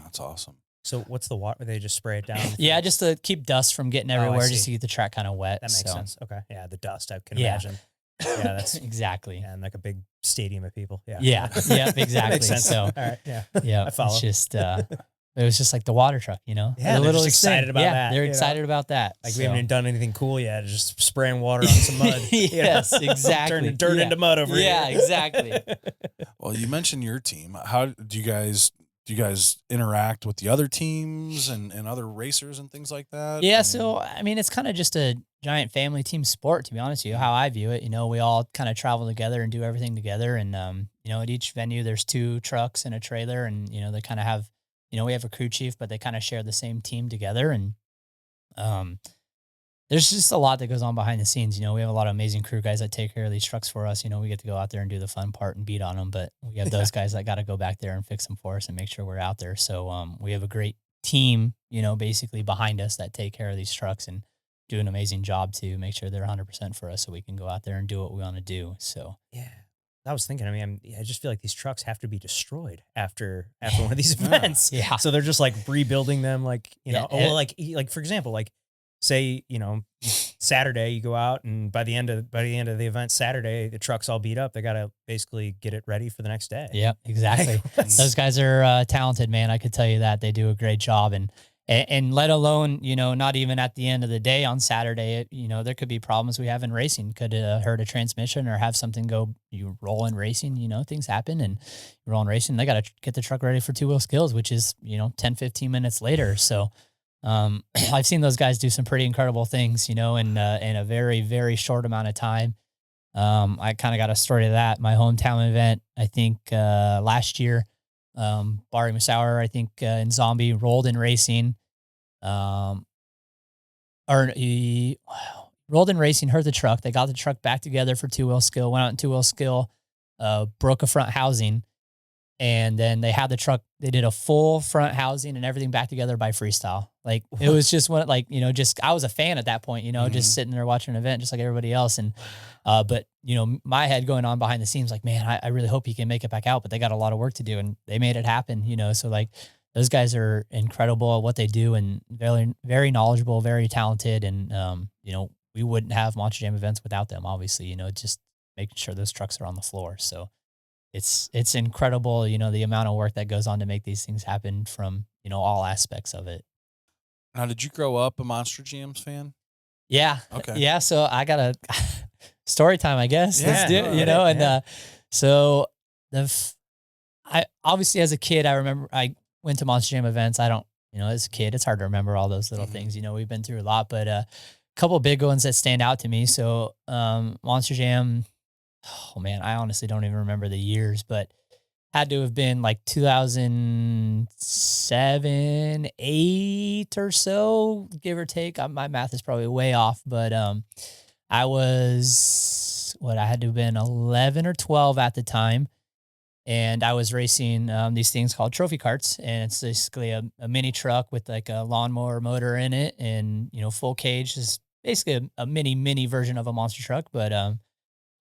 That's awesome. So what's the water? They just spray it down. Yeah, just to keep dust from getting I everywhere, just see. to get the track kind of wet. That makes So, sense. Okay. Yeah, the dust, I can Yeah. imagine. Yeah, that's exactly. yeah, and like a big stadium of people. Yeah. Yeah. Yeah. Exactly. Makes sense. So, All right. Yeah. yeah, I follow. it's just, it was just like the water truck, Yeah, The they're just littlest excited thing. about yeah, that, They're you know? excited about that. Like So. we haven't even done anything cool yet. Just spraying water on some mud. you know? Yes, exactly. Turning dirt Yeah. into mud over Yeah, here. exactly. Well, you mentioned your team. How do you guys interact with the other teams and other racers and things like that? Yeah, I so I mean, it's kind of just a giant family team sport, to be honest with you. How I view it, we all kind of travel together and do everything together. And at each venue, there's 2 trucks and a trailer, and they kind of have, we have a crew chief, but they kind of share the same team together. And um, there's just a lot that goes on behind the scenes. We have a lot of amazing crew guys that take care of these trucks for us. We get to go out there and do the fun part and beat on them, but we have Yeah. those guys that got to go back there and fix them for us and make sure we're out there. So we have a great team, basically behind us that take care of these trucks and do an amazing job to make sure they're 100% for us so we can go out there and do what we want to do. So Yeah. I was thinking, I mean, I just feel like these trucks have to be destroyed after one of these Yeah. events. yeah, So they're just like rebuilding them, like, yeah, well, like for example, like say, Saturday you go out and by the end of the event Saturday, the truck's all beat up. They got to basically get it ready for the next day. yeah, exactly. Those guys are talented, man. I could tell you that they do a great job, and let alone not even at the end of the day on Saturday. There could be problems we have in racing. Could hurt a transmission or have something go. You roll in racing, things happen, and you roll in racing. They got to get the truck ready for two wheel skills, which is 10, 15 minutes later. So. I've seen those guys do some pretty incredible things, in a very, very short amount of time. I kind of got a story to that. My hometown event, I think last year, Barry Musauer, I think in Zombie rolled in racing, um, or he rolled in racing, hurt the truck. They got the truck back together for two wheel skill, went out in two wheel skill, broke a front housing, and then they had the truck. They did a full front housing and everything back together by freestyle. Like it was just one, like just I was a fan at that point. Just sitting there watching an event, just like everybody else. And but my head going on behind the scenes, like man, I really hope he can make it back out. But they got a lot of work to do, and they made it happen. So like those guys are incredible at what they do, and very very knowledgeable, very talented, and we wouldn't have Monster Jam events without them. Obviously, just making sure those trucks are on the floor. So it's incredible, the amount of work that goes on to make these things happen from, all aspects of it. Now, did you grow up a Monster Jams fan? Yeah. Okay. Yeah. So I got a story time, I guess. Yeah, Let's do it, go ahead, and, yeah. so I obviously as a kid, I remember I went to Monster Jam events. I don't, as a kid, it's hard to remember all those little Mhm. things, we've been through a lot, but, a couple of big ones that stand out to me. So, Monster Jam, oh man, I honestly don't even remember the years, but had to have been like 2007, 8 or so, give or take. My math is probably way off, but I was what I had to have been 11 or 12 at the time, and I was racing these things called trophy carts, and it's basically a mini truck with like a lawnmower motor in it, and full cage is basically a mini version of a monster truck, but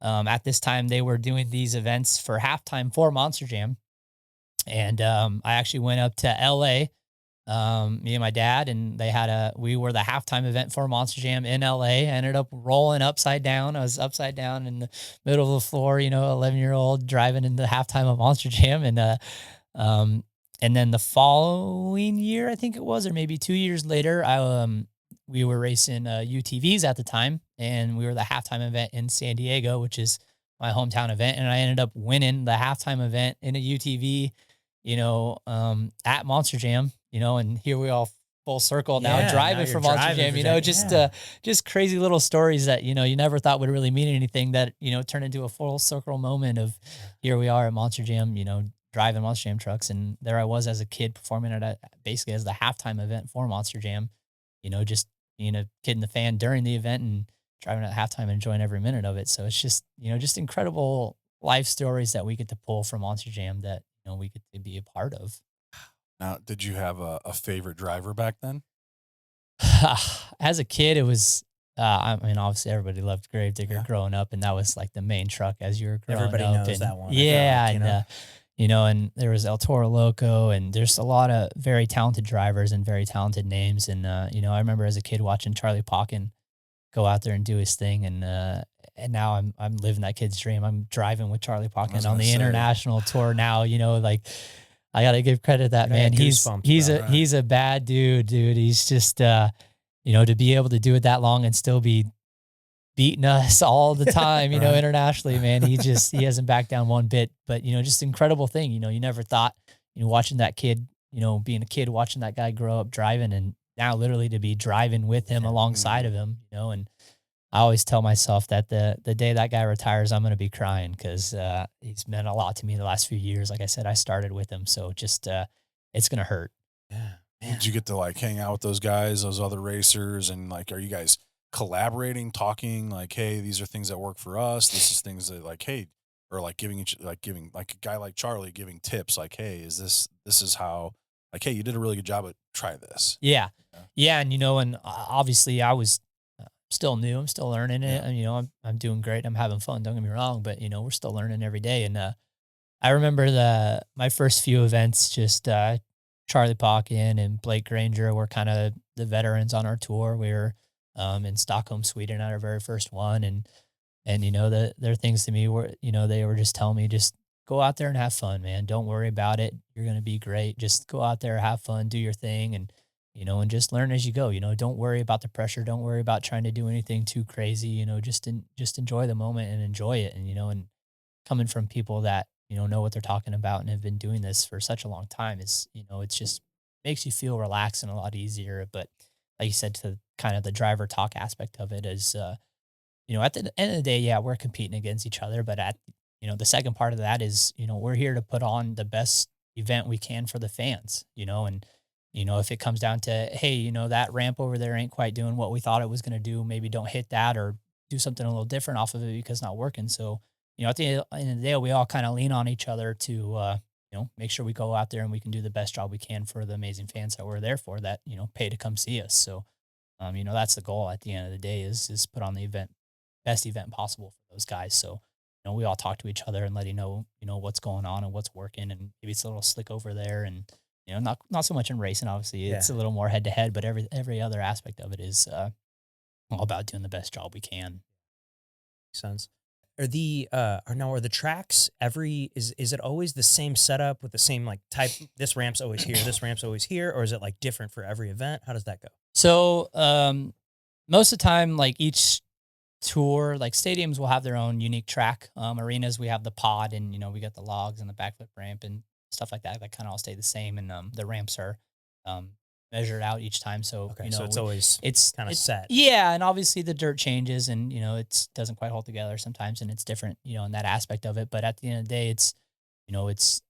at this time, they were doing these events for halftime for Monster Jam, and I actually went up to LA, me and my dad, and we were the halftime event for Monster Jam in LA. I ended up rolling upside down. I was upside down in the middle of the floor, 11-year-old driving into the halftime of Monster Jam, um, and then the following year, I think it was, or maybe 2 years later, we were racing UTVs at the time, and we were the halftime event in San Diego, which is my hometown event, and I ended up winning the halftime event in a UTV, at Monster Jam, and here we all full circle now Yeah, now driving you're for Monster driving Jam, for Jack, yeah. just crazy little stories that you never thought would really mean anything that turned into a full circle moment of here we are at Monster Jam, driving Monster Jam trucks, and there I was as a kid performing basically as the halftime event for Monster Jam, just being a kid in the fan during the event and driving at halftime and enjoying every minute of it. So it's just, just incredible life stories that we get to pull from Monster Jam that, we get to be a part of. Now, did you have a favorite driver back then? As a kid, it was, I mean, obviously everybody loved Gravedigger Yeah. growing up, and that was like the main truck as you were growing Everybody up. knows and that one, I feel Yeah. like, And there was El Toro Loco, and there's a lot of very talented drivers and very talented names. And, I remember as a kid watching Charlie Pocken go out there and do his thing. And now I'm living that kid's dream. I'm driving with Charlie was Pocken on gonna the say. international tour now, like I got to give credit to that I got man. goosebumps He's about a, he's a bad dude. He's just, to be able to do it that long and still be beating us all the time, Right. internationally, man. He hasn't backed down one bit, but, just incredible thing. You never thought, watching that kid, being a kid, watching that guy grow up driving, and now literally to be driving with him Yeah. alongside Mhm. of him, and I always tell myself that the day that guy retires, I'm going to be crying because he's meant a lot to me the last few years. Like I said, I started with him. So just, it's going to hurt. Yeah. Did you get to like hang out with those guys, those other racers, and like, are you guys collaborating, talking like, hey, these are things that work for us. This is things that like, hey, or like giving like a guy like Charlie giving tips like, hey, this is how like, hey, you did a really good job, but try this. Yeah. Yeah. Yeah, and, and obviously I was still new, I'm still learning it, Yeah. and, I'm doing great, I'm having fun, don't get me wrong, but, we're still learning every day, and, I remember my first few events, just, Charlie Pauken and Blake Granger were kinda the veterans on our tour. We were, in Stockholm, Sweden at our very first one, and, their things to me were, they were just telling me, "Just go out there and have fun, man. Don't worry about it. You're gonna be great. Just go out there, have fun, do your thing, and just learn as you go. Don't worry about the pressure. Don't worry about trying to do anything too crazy. Just enjoy the moment and enjoy it. And coming from people that know what they're talking about and have been doing this for such a long time is it's just makes you feel relaxed and a lot easier. But like you said, to kind of the driver talk aspect of it is at the end of the day, yeah, we're competing against each other, but the second part of that is, we're here to put on the best event we can for the fans, and, if it comes down to, hey, that ramp over there ain't quite doing what we thought it was going to do, maybe don't hit that or do something a little different off of it because it's not working. So, at the end of the day, we all kind of lean on each other to, make sure we go out there and we can do the best job we can for the amazing fans that we're there for that, pay to come see us. So, that's the goal at the end of the day is put on the best event possible for those guys. So, we all talk to each other and let what's going on and what's working, and maybe it's a little slick over there, and not so much in racing. Obviously, Yeah. it's a little more head to head, but every other aspect of it is all about doing the best job we can. Sense. Are the tracks is it always the same setup with the same like type, this ramp's always here, this ramp's always here, or is it like different for every event? How does that go? So, most of the time, like each tour, like stadiums will have their own unique track. Arenas, we have the pod, and we got the logs and the backflip ramp and stuff like that. That kind of all stay the same, and the ramps are um, measured out each time. So Okay, so it's always kind of it's set. yeah, and obviously the dirt changes, and it doesn't quite hold together sometimes, and it's different, in that aspect of it. But at the end of the day, it's you know it's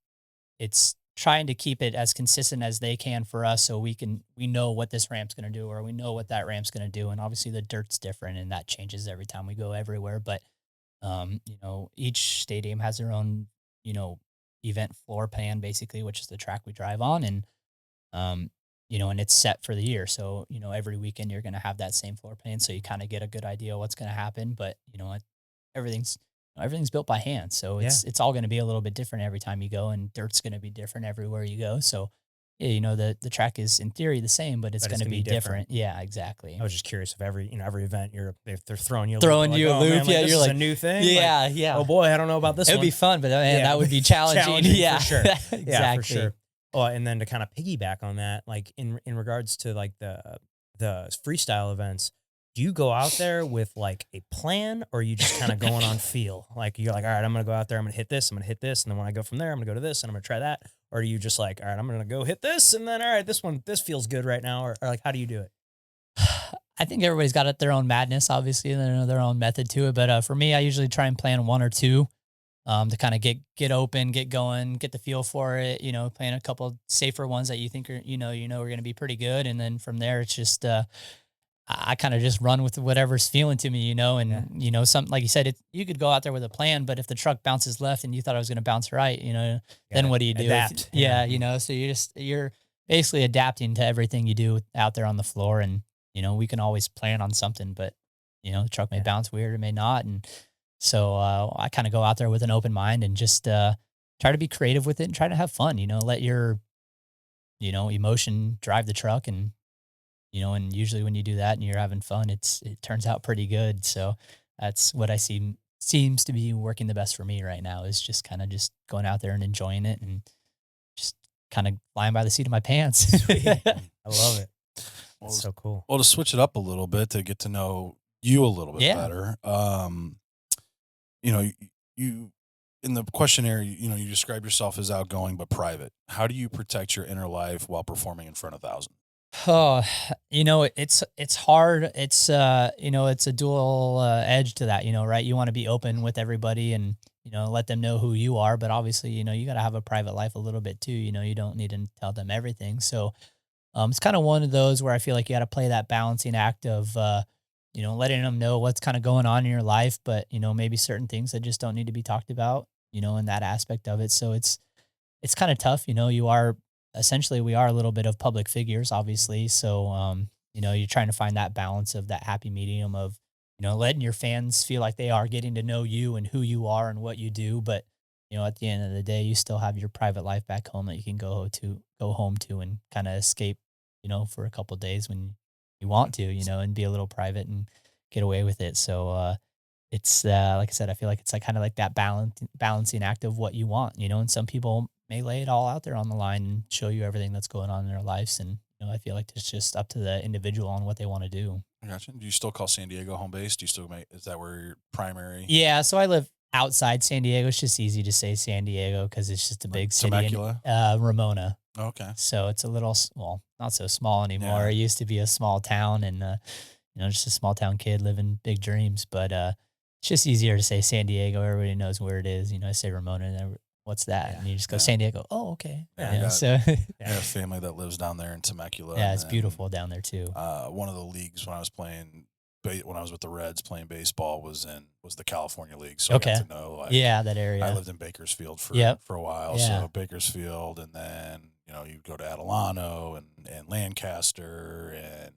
trying to keep it as consistent as they can for us so we know what this ramp's going to do or we know what that ramp's going to do, and obviously the dirt's different and that changes every time we go everywhere. But each stadium has their own you know event floor plan basically, which is the track we drive on, um and it's set for the year. So every weekend you're going to have that same floor plan, so you kind of get a good idea what's going to happen. But everything's everything's built by hand, so Yeah, it's all going to be a little bit different every time you go, and dirt's going to be different everywhere you go. So yeah, the track is in theory the same, but it's but going it's to gonna be be different. different. Yeah, exactly. I was just curious if every event if they're throwing you a loop, you're Throwing like, you a oh man, loop, like yeah, this you're is a like, new thing. Like, yeah, yeah. oh boy, I don't know about this It would one. be fun, but man, Yeah, that would be challenging. challenging Yeah, for sure. Yeah, for exactly. sure. Oh, and then to kind of piggyback on that, like in regards to like the freestyle events, do you go out there with like a plan, or are you just kind of going on feel? Like you're like, all right, I'm gonna go out there, I'm gonna hit this, I'm gonna hit this, and then when I go from there, I'm gonna go to this, and I'm gonna try that. Or are you just like, all right, I'm gonna go hit this, and then all right, this feels good right now, or like how do you do it? I think everybody's got their own madness, obviously, and their own method to it. But for me, I usually try and plan one or two to kind of get open, get going, get the feel for it. Playing a couple safer ones that you think are are going to be pretty good, and then from there, it's just I kind of just run with whatever's feeling to me, Yeah, and some like you said, you could go out there with a plan, but if the truck bounces left and you thought I was going to bounce right, then gotta what do you do? adapt. Yeah, Yeah, so you're basically adapting to everything you do out there on the floor, and we can always plan on something, but the truck may yeah, bounce weird, it may not, and so I kind of go out there with an open mind and just try to be creative with it and try to have fun. Let your emotion drive the truck, and usually when you do that and you're having fun, it turns out pretty good. So that's what I see seems to be working the best for me right now is just kind of just going out there and enjoying it and just kind of flying by the seat of my pants. sweet. I love it. Well, That's so cool. well, to switch it up a little bit to get to know you a little bit Yeah. better. You know, you in the questionnaire, you describe yourself as outgoing but private. How do you protect your inner life while performing in front of thousands? Oh, it's hard. It's a dual edge to that, right? You want to be open with everybody and, let them know who you are, but obviously, you got to have a private life a little bit too. You don't need to tell them everything. So, it's kind of one of those where I feel like you got to play that balancing act of, letting them know what's kind of going on in your life, but maybe certain things that just don't need to be talked about, in that aspect of it. So it's kind of tough, you are essentially we are a little bit of public figures, obviously. So you're trying to find that balance of that happy medium of, letting your fans feel like they are getting to know you and who you are and what you do, but at the end of the day, you still have your private life back home that you can go home to and kind of escape, for a couple days when you want to, and be a little private and get away with it. So it's like I said, I feel like it's like kind of like that balancing act of what you want, and some people may lay it all out there on the line and show you everything that's going on in their lives. And I feel like it's just up to the individual on what they want to do. I gotcha. Do you still call San Diego home base? Do you still make? Is that where your primary? Yeah, so I live outside San Diego. It's just easy to say San Diego because it's just a Like big city. Temecula? Ramona. Okay. So it's a little, well, not so small anymore. Yeah. It used to be a small town and, just a small town kid living big dreams. But it's just easier to say San Diego. Everybody knows where it is. I say Ramona and what's that? Yeah, And you just go yeah. San Diego. Oh, okay. Yeah, You I know, got- so I have a family that lives down there in Temecula. yeah, and it's then, beautiful down there too. One of the leagues when I was playing, when I was with the Reds playing baseball was the California League. So I Okay. got to know. Like, Yeah, that I area. lived in Bakersfield for Yep. a while. Yeah. So Bakersfield, and then you go to Adelano and Lancaster and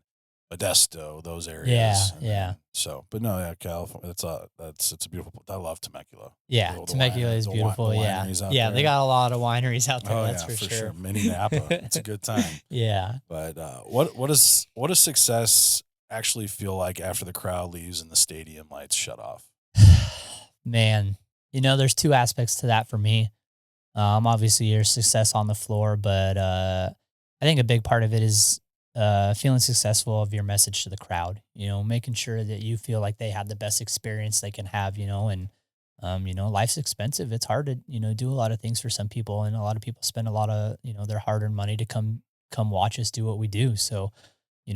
Modesto, those areas. Yeah, and yeah. then- so, but no, yeah, California. It's a beautiful. I love Temecula. Yeah, The Temecula is the beautiful. Yeah, wineries out yeah, they there. got a lot of wineries out there. Oh That's yeah, for sure. Mini Napa. It's a good time. Yeah. But what does success actually feel like after the crowd leaves and the stadium lights shut off? Man, there's two aspects to that for me. Obviously your success on the floor, but I think a big part of it is feeling successful of your message to the crowd. Making sure that you feel like they had the best experience they can have. And life's expensive. It's hard to do a lot of things for some people, and a lot of people spend a lot of their hard-earned money to come watch us do what we do. So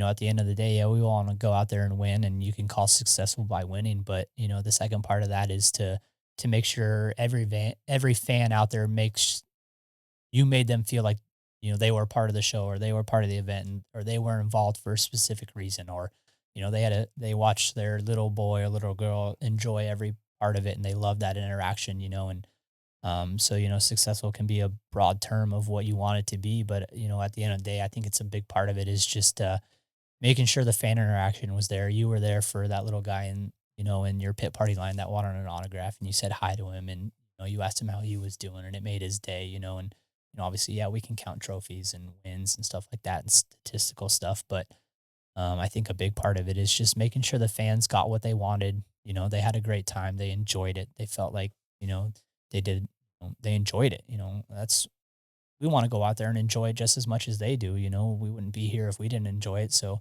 at the end of the day, yeah, we want to go out there and win, and you can call successful by winning. But the second part of that is to make sure every fan out there makes you made them feel like they were part of the show, or they were part of the event, or they were involved for a specific reason, or they watched their little boy or little girl enjoy every part of it, and they love that interaction. So successful can be a broad term of what you want it to be, but at the end of the day, I think it's a big part of it is just making sure the fan interaction was there. You were there for that little guy in your pit party line that wanted an autograph, and you said hi to him, and you asked him how he was doing, and it made his day. And obviously, yeah, we can count trophies and wins and stuff like that and statistical stuff, but I think a big part of it is just making sure the fans got what they wanted. They had a great time, they enjoyed it, they felt like they did, they enjoyed it. That's we want to go out there and enjoy it just as much as they do. We wouldn't be here if we didn't enjoy it. So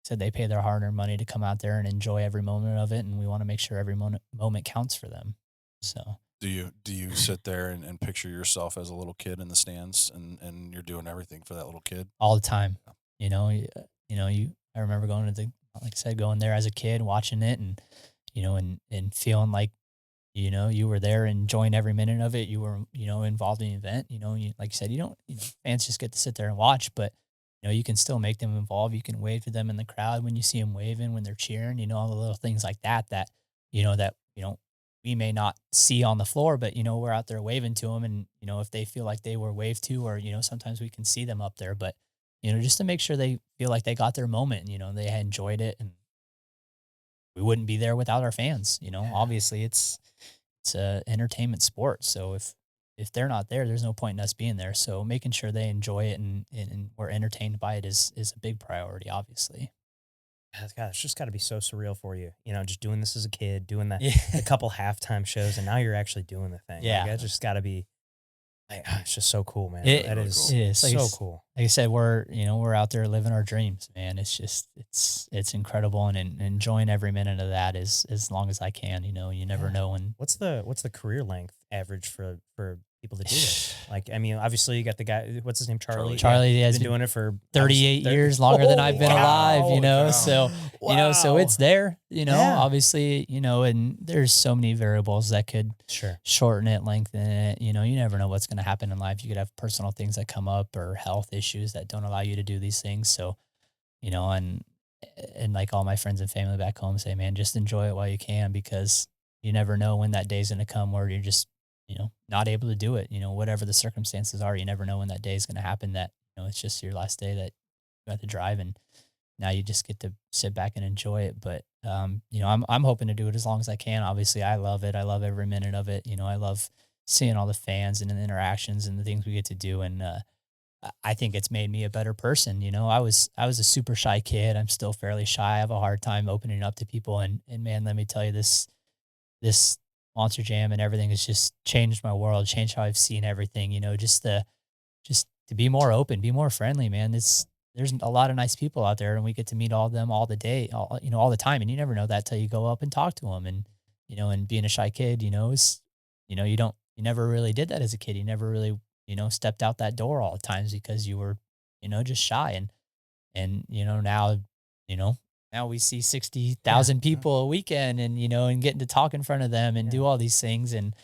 said they pay their hard-earned money to come out there and enjoy every moment of it, and we want to make sure every moment counts for them. So Do you sit there and picture yourself as a little kid in the stands, and you're doing everything for that little kid? all the time, I remember going to like I said, going there as a kid, watching it, and and feeling like you were there, enjoying every minute of it. You were involved in the event. Like you said, you don't fans just get to sit there and watch, but you can still make them involved. You can wave to them in the crowd when you see them waving, when they're cheering, all the little things like that, that we may not see on the floor, but, we're out there waving to them. And, if they feel like they were waved to, or, sometimes we can see them up there, but, just to make sure they feel like they got their moment, they had enjoyed it, and we wouldn't be there without our fans. Obviously it's a entertainment sport. So if they're not there, there's no point in us being there. So making sure they enjoy it and we're entertained by it is a big priority, obviously. God, it's just got to be so surreal for you. Just doing this as a kid, doing the Yeah. a couple halftime shows, and now you're actually doing the thing. Yeah. Like, it's just got to be. It's just so cool, man. It- That really is cool. It is. so cool. Like I said, we're out there living our dreams, man. It's just, it's incredible, and enjoying every minute of that as long as I can. You never Yeah. know when. What's the career length average for people to do this? Like, I mean, obviously you got the guy. What's his name? Charlie. Charlie Yeah, has been been doing it for 38 years, longer than I've been alive. wow. So so it's there. Yeah. Obviously, and there's so many variables that could sure. shorten it, lengthen it. You never know what's going to happen in life. You could have personal things that come up or health issues that don't allow you to do these things. So, and and like all my friends and family back home say, man, just enjoy it while you can, because you never know when that day's going to come where you're just, not able to do it. Whatever the circumstances are, you never know when that day is going to happen, that, it's just your last day that you have to drive. And now you just get to sit back and enjoy it. But, I'm hoping to do it as long as I can. Obviously I love it. I love every minute of it. I love seeing all the fans and the interactions and the things we get to do. And, I think it's made me a better person. I was a super shy kid. I'm still fairly shy. I have a hard time opening up to people. And man, let me tell you, this Monster Jam and everything has just changed my world, changed how I've seen everything. Just to be more open, be more friendly, man. There's a lot of nice people out there, and we get to meet all of them all the day, all the time. And you never know that till you go up and talk to them. And and being a shy kid, is you never really did that as a kid. You never really stepped out that door all the times because you were just shy. And now you know now we see Yeah. 60,000 people a weekend, and and getting to talk in front of them and Yeah. do all these things. And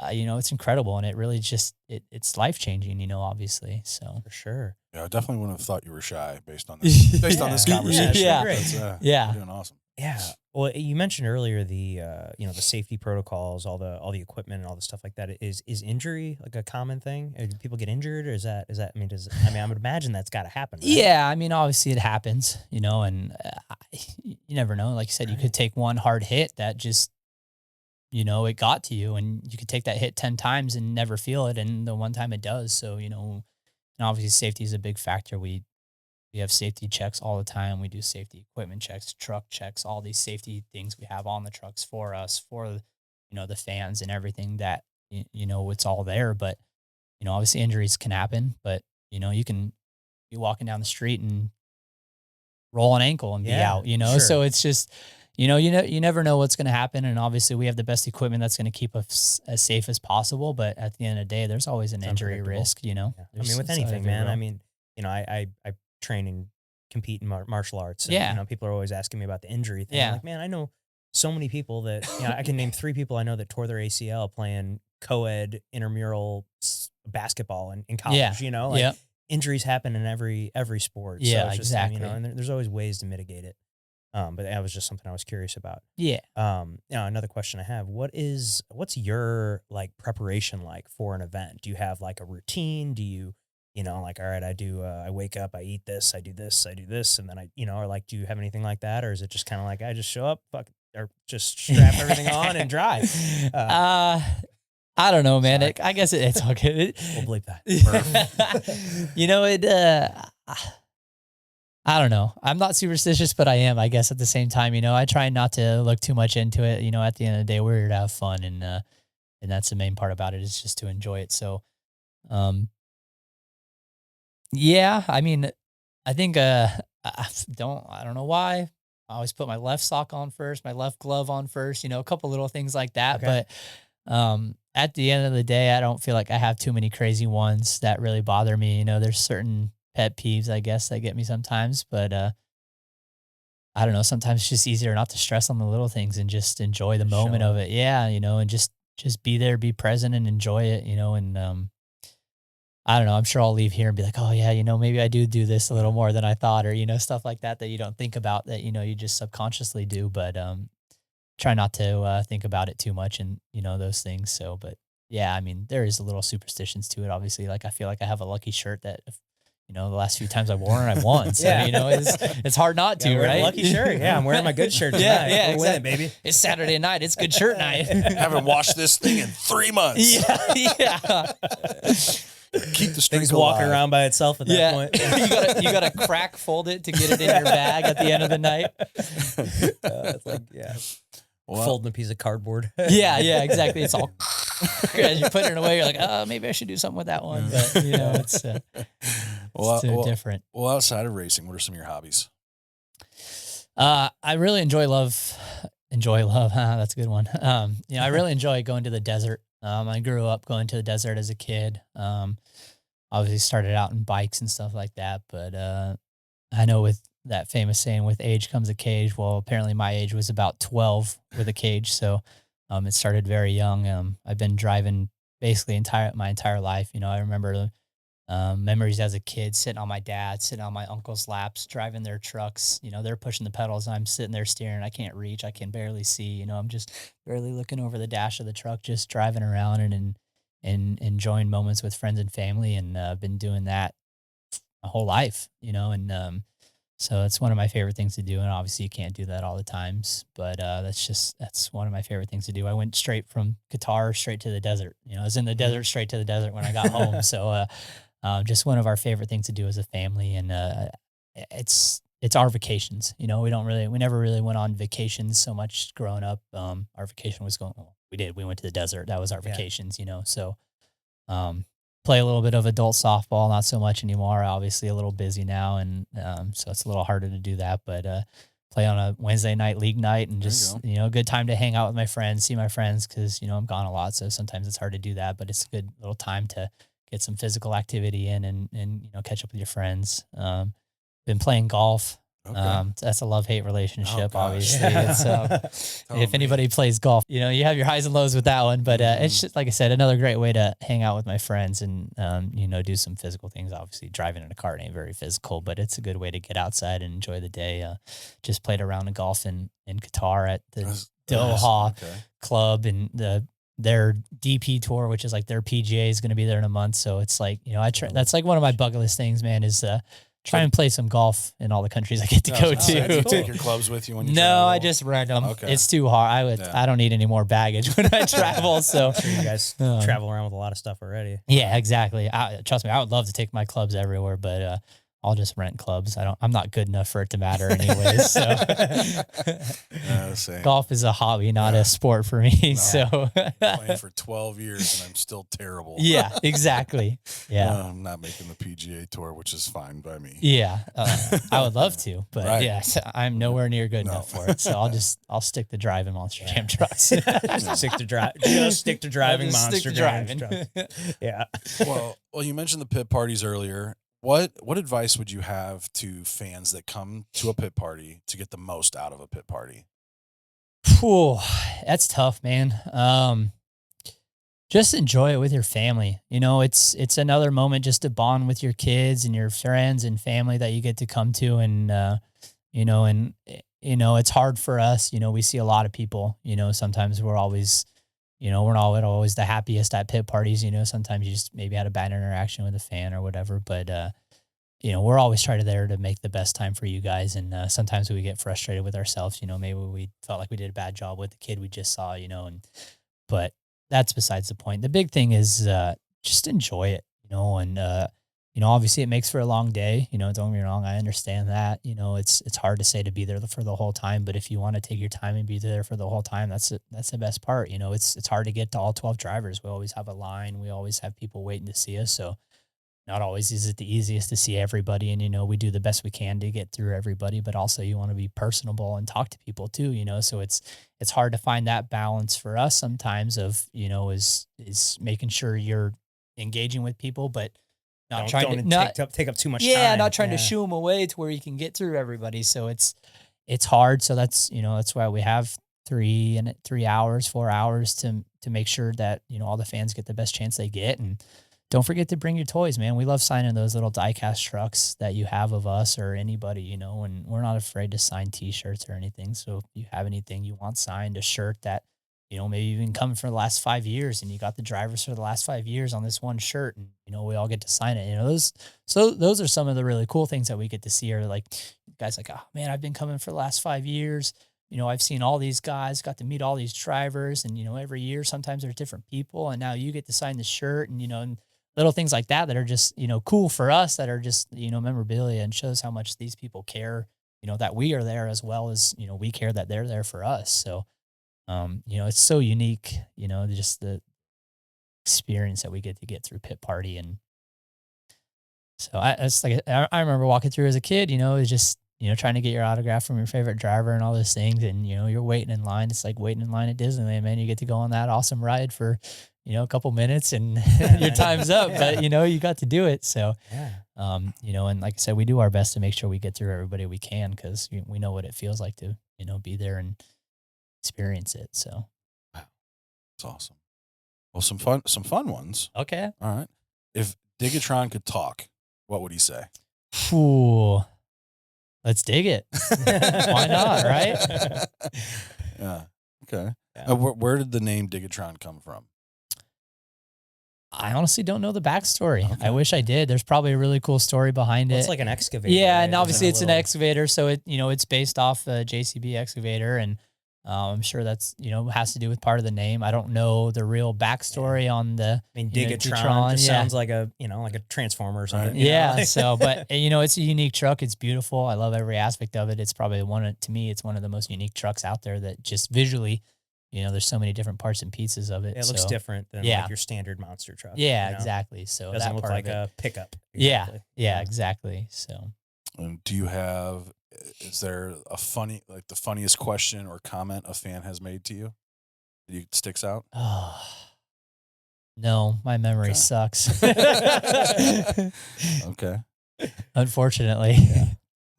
it's incredible, and it really just it's life changing, obviously. So For sure. Yeah, I definitely wouldn't have thought you were shy based on this Yeah. conversation. Yeah. Great. That's, Yeah. you're doing awesome. Yeah. Well, you mentioned earlier the the safety protocols, all the equipment and all the stuff like that. Is injury like a common thing? Do people get injured, or is that I would imagine that's got to happen, right? Yeah, I mean, obviously it happens, and you never know. Like you said, you could take one hard hit that just, it got to you, and you could take that hit 10 times and never feel it. And the one time it does. So, and obviously safety is a big factor. We have safety checks all the time. We do safety equipment checks, truck checks, all these safety things we have on the trucks for us, for, the fans and everything, that, it's all there. But, obviously injuries can happen, but, you can be walking down the street and roll an ankle and be Yeah. out, so Sure. it's just, you never know what's going to happen. And obviously we have the best equipment that's going to keep us as safe as possible. But at the end of the day, there's always an It's injury unpredictable. risk, Yeah. There's, With it's anything, very man. real. I train and compete in martial arts, and Yeah. people are always asking me about the injury thing. I'm Yeah. like, man, I know so many people that I can name three people I know that tore their ACL playing co-ed intramural basketball in Yeah. college. Like Yeah. injuries happen in every sport. So Yeah, it's just exactly. and there's always ways to mitigate it. But that was just something I was curious about. Yeah. Another question I have: what's your like preparation like for an event? Do you have like a routine? Do you, like, all right, I wake up, I eat this, I do this, I do this, and then or like, do you have anything like that, or is it just kind of like I just show up, fuck, or just strap everything on and drive? I don't know, man. Sorry. I guess it's all good. We'll bleep that. I don't know. I'm not superstitious, but I am, I guess, at the same time. I try not to look too much into it. At the end of the day, we're here to have fun, and that's the main part about it, is just to enjoy it. So, um, yeah, I mean, I think I don't know why. I always put my left sock on first, my left glove on first, a couple little things like that. Okay. But at the end of the day, I don't feel like I have too many crazy ones that really bother me. There's certain pet peeves, I guess, that get me sometimes, but I don't know, sometimes it's just easier not to stress on the little things and just enjoy the Just moment show of up. it. Yeah, and just be there, be present and enjoy it, and I don't know. I'm sure I'll leave here and be like, oh yeah, maybe I do this a little more than I thought, or stuff like that that you don't think about, that you just subconsciously do. But try not to think about it too much, and those things. So, but yeah, I mean, there is a little superstitions to it. Obviously, like I feel like I have a lucky shirt that, if, the last few times I've worn it, I've won. So Yeah. it's hard not to, Yeah, wear the right? lucky shirt. Yeah, I'm wearing my good shirt tonight. Yeah, yeah, We're winning, exactly. baby. It's Saturday night. It's good shirt night. Haven't washed this thing in 3 months. yeah. Keep the streak Things walking alive. around by itself at that Yeah, point. you gotta crack fold it to get it in your bag at the end of the night. It's like, yeah, Well, folding a piece of cardboard. Yeah, exactly. It's all as you're putting it away. You're like, oh, maybe I should do something with that one. But it's well, too well, different. well, outside of racing, what are some of your hobbies? I really enjoy love. That's a good one. I really enjoy going to the desert. I grew up going to the desert as a kid. Obviously started out in bikes and stuff like that, but I know, with that famous saying, with age comes a cage. Well, apparently my age was about 12 with a cage. So, it started very young. I've been driving basically my entire life. I remember Memories as a kid, sitting on my dad, sitting on my uncle's laps, driving their trucks. They're pushing the pedals. I'm sitting there steering. I can't reach. I can barely see. I'm just barely looking over the dash of the truck, just driving around and enjoying moments with friends and family. And I've been doing that my whole life. And so it's one of my favorite things to do. And obviously, you can't do that all the times, but that's one of my favorite things to do. I went straight from Qatar straight to the desert. I was in the desert, straight to the desert when I got home. So just one of our favorite things to do as a family, and it's our vacations. We never really went on vacations so much growing up. Our vacation was going. Well, we went to the desert. That was our Yeah. vacations. So um, play a little bit of adult softball, not so much anymore. Obviously, a little busy now, and so it's a little harder to do that. But play on a Wednesday night league night, and There you just go. a good time to hang out with my friends, see my friends, because I'm gone a lot, so sometimes it's hard to do that. But it's a good little time to get some physical activity in, and catch up with your friends. Been playing golf. Okay. That's a love-hate relationship, gosh. obviously. It's Tell if me. anybody plays golf, you have your highs and lows with that one. But it's just like I said, another great way to hang out with my friends and do some physical things. Obviously, driving in a car ain't very physical, but it's a good way to get outside and enjoy the day. Just played a round of golf in Qatar at the That's- Doha Okay. Club, and their DP tour, which is like their PGA, is going to be there in a month. So it's like that's like one of my bucket list things, man. Is try and play some golf in all the countries I get to No, go I was gonna say, do to. you take your clubs with you when you No, travel? I just rent them. Okay. It's too hard. Yeah. I don't need any more baggage when I travel. So I'm sure you guys Um, travel around with a lot of stuff already. yeah, exactly. Trust me, I would love to take my clubs everywhere, but I'll just rent clubs. I'm not good enough for it to matter anyways. So Same. golf is a hobby, not Yeah. a sport for me. No. So Playing for 12 years and I'm still terrible. yeah, exactly. Yeah. I'm not making the PGA tour, which is fine by me. Yeah, I would love to, but Right. yes, I'm nowhere near good No. enough for it. So I'll stick to driving Monster Jam trucks. Just stick to driving Just Monster stick to Jam driving. trucks. Yeah. Well, you mentioned the pit parties earlier. What advice would you have to fans that come to a pit party to get the most out of a pit party? Whew, that's tough, man. Just enjoy it with your family. It's another moment just to bond with your kids and your friends and family that you get to come to, and it's hard for us. We see a lot of people. Sometimes we're not always the happiest at pit parties. Sometimes you just maybe had a bad interaction with a fan or whatever. But we're always trying to there to make the best time for you guys. And sometimes we get frustrated with ourselves. Maybe we felt like we did a bad job with the kid we just saw. But that's besides the point. The big thing is just enjoy it. And obviously it makes for a long day. Don't get me wrong. I understand that. It's hard to say to be there for the whole time, but if you want to take your time and be there for the whole time, that's the best part. It's hard to get to all 12 drivers. We always have a line. We always have people waiting to see us. So not always is it the easiest to see everybody. And, we do the best we can to get through everybody, but also you want to be personable and talk to people too, so it's hard to find that balance for us sometimes of, is making sure you're engaging with people, but not Don't, trying to don't not, take up too much yeah, time. not trying to shoo them away to where you can get through everybody. So it's hard. So that's why we have 3 hours, 4 hours to make sure that, all the fans get the best chance they get. And don't forget to bring your toys, man. We love signing those little diecast trucks that you have of us or anybody, and we're not afraid to sign t-shirts or anything. So if you have anything you want signed, a shirt that, maybe you've been coming for the last 5 years and you got the drivers for the last 5 years on this one shirt, and, we all get to sign it. Those are some of the really cool things that we get to see, are like guys like, oh man, I've been coming for the last 5 years. I've seen all these guys, got to meet all these drivers, and, every year, sometimes there's different people, and now you get to sign the shirt, and little things like that are just, cool for us, that are just, memorabilia, and shows how much these people care, that we are there, as well as, we care that they're there for us. So, it's so unique, just the experience that we get to get through pit party. And so I remember walking through as a kid, it was just, trying to get your autograph from your favorite driver and all those things. And, you're waiting in line. It's like waiting in line at Disneyland, man. You get to go on that awesome ride for, a couple minutes, and your time's up, but you got to do it. So, Yeah. and like I said, we do our best to make sure we get through everybody we can, because we know what it feels like to, be there and experience it. So, It's awesome. Well, some fun ones. okay. All right. If Digatron could talk, what would he say? Ooh, let's dig it. Why not, right? Yeah. Okay. Yeah. Where did the name Digatron come from? I honestly don't know the backstory. Okay. I wish I did. There's probably a really cool story behind Well, it. it's like an excavator. Yeah, right? and Isn't obviously it a it's an little- excavator, so it's based off the JCB excavator, and I'm sure that's has to do with part of the name. I don't know the real backstory on the. I mean, you know, Digatron just yeah. sounds like a like a transformer or something. Right. you know? Yeah, Like- so but it's a unique truck. It's beautiful. I love every aspect of it. It's probably to me, it's one of the most unique trucks out there that just visually, there's so many different parts and pieces of it. it looks so, different than yeah. like your standard monster truck. Yeah, you know? exactly. So It doesn't that look part like of it. a pickup. Yeah, exactly. yeah, exactly. So And is there a the funniest question or comment a fan has made to you that sticks out? oh, no, my memory Okay. sucks. Okay. Unfortunately.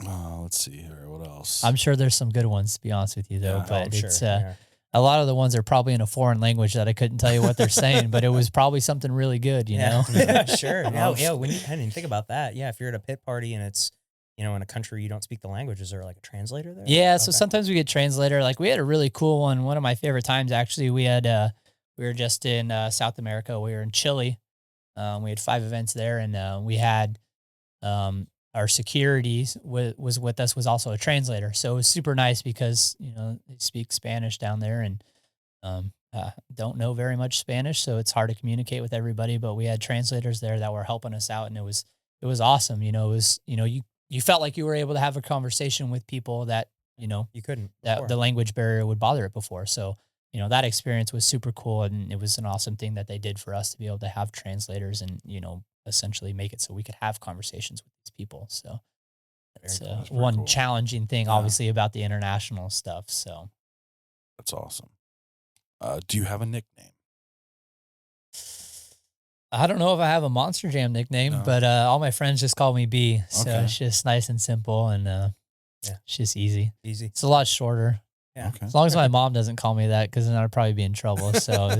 Let's see here. What else? I'm sure there's some good ones, to be honest with you, though. Yeah. But I'm sure. it's yeah. a lot of the ones are probably in a foreign language that I couldn't tell you what they're saying, but it was probably something really good, you know? Yeah, sure. Well, Yeah, I didn't even think about that. Yeah, if you're at a pit party and it's in a country you don't speak the language, is there like a translator there? Yeah, so Okay. sometimes we get translator. Like we had a really cool one. One of my favorite times actually. We were just in South America. We were in Chile. We had 5 events there, and we had our security was with us, was also a translator. So it was super nice because they speak Spanish down there, and don't know very much Spanish, so it's hard to communicate with everybody. But we had translators there that were helping us out, and it was awesome. You felt like you were able to have a conversation with people that you couldn't. that before. the language barrier would bother it before. So that experience was super cool, and it was an awesome thing that they did for us to be able to have translators and essentially make it so we could have conversations with these people. So that's Very cool. That's pretty one cool. challenging thing, Yeah. obviously, about the international stuff. So That's awesome. Do you have a nickname? I don't know if I have a Monster Jam nickname, No. but all my friends just call me B. So Okay. it's just nice and simple, and it's just easy. Easy. It's a lot shorter. Yeah. Okay. As long as my mom doesn't call me that, because then I'd probably be in trouble. So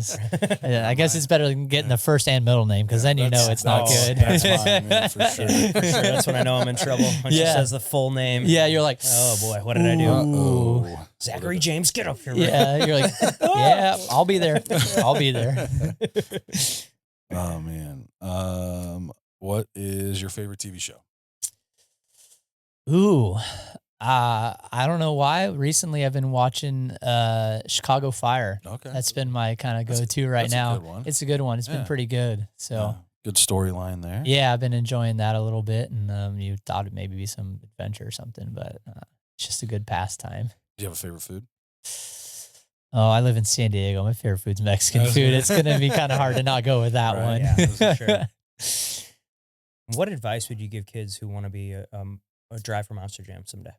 I guess it's better than getting the first and middle name, because then it's not good. That's mine, man, for sure. For sure. That's when I know I'm in trouble. When she Yeah. says the full name. Yeah, you're like, Oh boy, what did I do? Ooh. Zachary James, get up here. Yeah, you're like, yeah, I'll be there. I'll be there. Oh man. What is your favorite TV show? Ooh, I don't know why. Recently, I've been watching Chicago Fire. Okay. That's been my kind of That's a- go-to right that's a now. good one. It's a good one. It's been Yeah. pretty good. So Yeah. Good storyline there. yeah, I've been enjoying that a little bit, and you thought it maybe be some adventure or something, but it's just a good pastime. Do you have a favorite food? Oh, I live in San Diego. My favorite food's Mexican food. It's going to be kind of hard to not go with that Right, one. yeah, for sure. What advice would you give kids who want to be a drive for Monster Jam someday?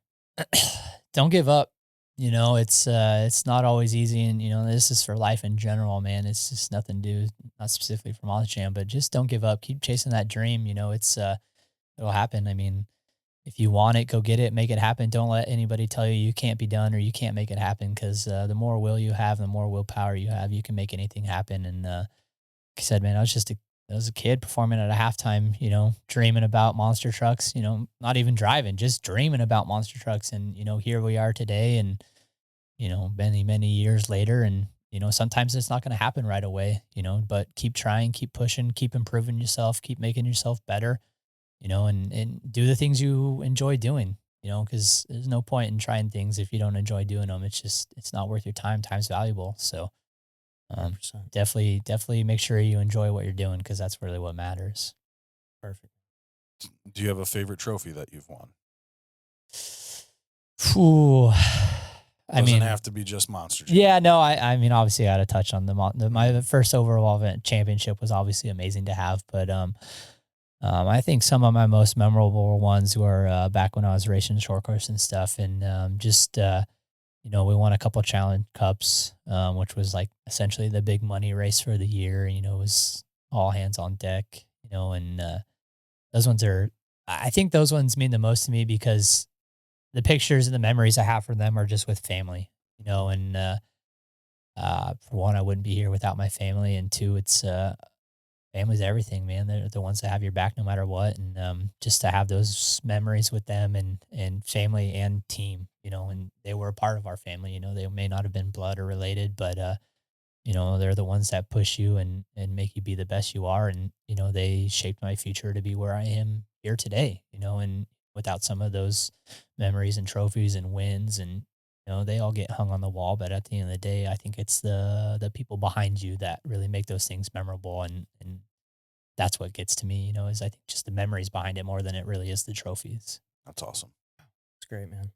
Don't give up. It's not always easy, and this is for life in general, man. It's just nothing to do, not specifically for Monster Jam, but just don't give up. Keep chasing that dream. It'll happen. I mean, if you want it, go get it, make it happen. Don't let anybody tell you you can't be done or you can't make it happen, because the more will you have, the more willpower you have, you can make anything happen. And like I said, man, I was a kid performing at a halftime, dreaming about monster trucks, not even driving, just dreaming about monster trucks. And, here we are today, and, many, many years later. And, sometimes it's not going to happen right away, but keep trying, keep pushing, keep improving yourself, keep making yourself better, and do the things you enjoy doing, because there's no point in trying things if you don't enjoy doing them. It's not worth your time. Time's valuable. So, 100%. definitely make sure you enjoy what you're doing, because that's really what matters. Perfect. Do you have a favorite trophy that you've won? Ooh, I Doesn't mean, have to be just Monster Jam. yeah, no, I mean, obviously I got to touch on my first overall event championship was obviously amazing to have, but I think some of my most memorable ones were back when I was racing short course and stuff, and we won a couple challenge cups, which was like essentially the big money race for the year. It was all hands on deck, and I think those ones mean the most to me, because the pictures and the memories I have from them are just with family, and for one, I wouldn't be here without my family. And two, it's Family's everything, man. They're the ones that have your back no matter what, and just to have those memories with them and family and team, and they were a part of our family. They may not have been blood or related, but they're the ones that push you and make you be the best you are, and they shaped my future to be where I am here today. And without some of those memories and trophies and wins and they all get hung on the wall, but at the end of the day, I think it's the people behind you that really make those things memorable, and that's what gets to me, is I think just the memories behind it more than it really is the trophies. That's awesome. It's great, man.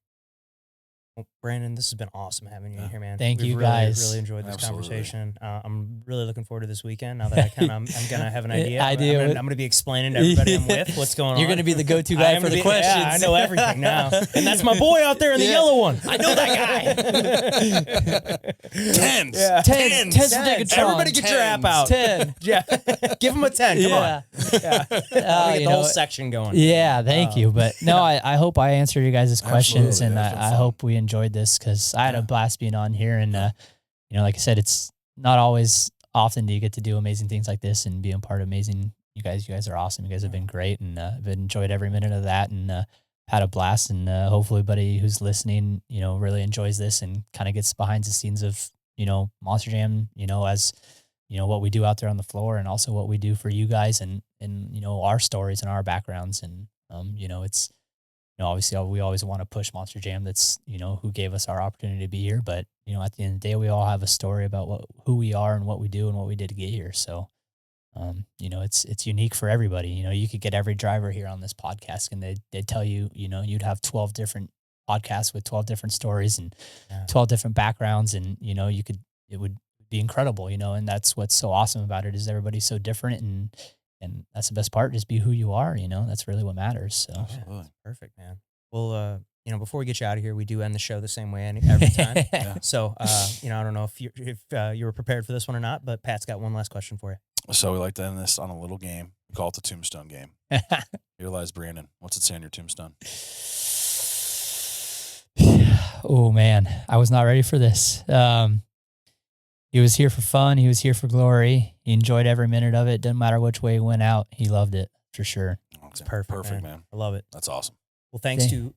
Well, Brandon, this has been awesome having you Yeah. here, man. Thank We've you, really, guys. really enjoyed this Absolutely. conversation. I'm really looking forward to this weekend. Now that I'm gonna have an idea. Idea. I'm gonna be explaining to everybody I'm with what's going on. You're going to be the go-to I guy am for gonna the be- questions. Yeah, I know everything now, and that's my boy out there in the Yeah. yellow one. I know that guy. Tens. Yeah. Tens for Degatron. Everybody get your app out. 10. Yeah, give him a 10. Come Yeah. on. Yeah, get the whole section going. Yeah, thank you. But no, I hope I answered you guys' questions, Absolutely. and That's been I fun. hope we enjoyed this because I had a Yeah. blast being on here. And, like I said, it's not always often do you get to do amazing things like this and be a part of amazing. You guys are awesome. You guys have been great, and I've enjoyed every minute of that, and had a blast. And hopefully, everybody who's listening, really enjoys this and kind of gets behind the scenes of Monster Jam, as what we do out there on the floor, and also what we do for you guys, and our stories and our backgrounds. And it's obviously we always want to push Monster Jam. That's who gave us our opportunity to be here. But at the end of the day, we all have a story about who we are and what we do and what we did to get here. So it's unique for everybody. You could get every driver here on this podcast, and they'd tell you, you'd have 12 different podcasts with 12 different stories and 12 different backgrounds, and it would be incredible, and that's what's so awesome about it is everybody's so different, and that's the best part. Just be who you are. That's really what matters. So Absolutely. Perfect, man. Well, before we get you out of here, we do end the show the same way every time. Yeah. So, I don't know if you were prepared for this one or not, but Pat's got one last question for you. So we like to end this on a little game. We call it the tombstone game. Here lies Brandon. What's it say on your tombstone? Oh man, I was not ready for this. He was here for fun. He was here for glory. He enjoyed every minute of it. Didn't matter which way he went out. He loved it for sure. It's perfect. Perfect, man. I love it. That's awesome. Well, thank you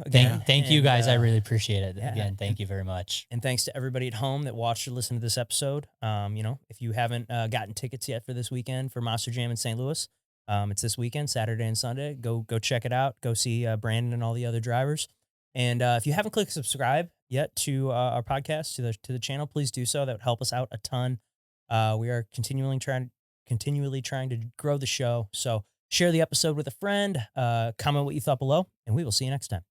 again. Thank you And, guys. I really appreciate it. yeah. Again, thank you very much. And thanks to everybody at home that watched or listened to this episode. If you haven't gotten tickets yet for this weekend for Monster Jam in St. Louis, it's this weekend, Saturday and Sunday. Go check it out. Go see Brandon and all the other drivers. And if you haven't clicked subscribe yet to our podcast, to the channel, please do so. That would help us out a ton. We are continually trying to grow the show. So share the episode with a friend. Comment what you thought below, and we will see you next time.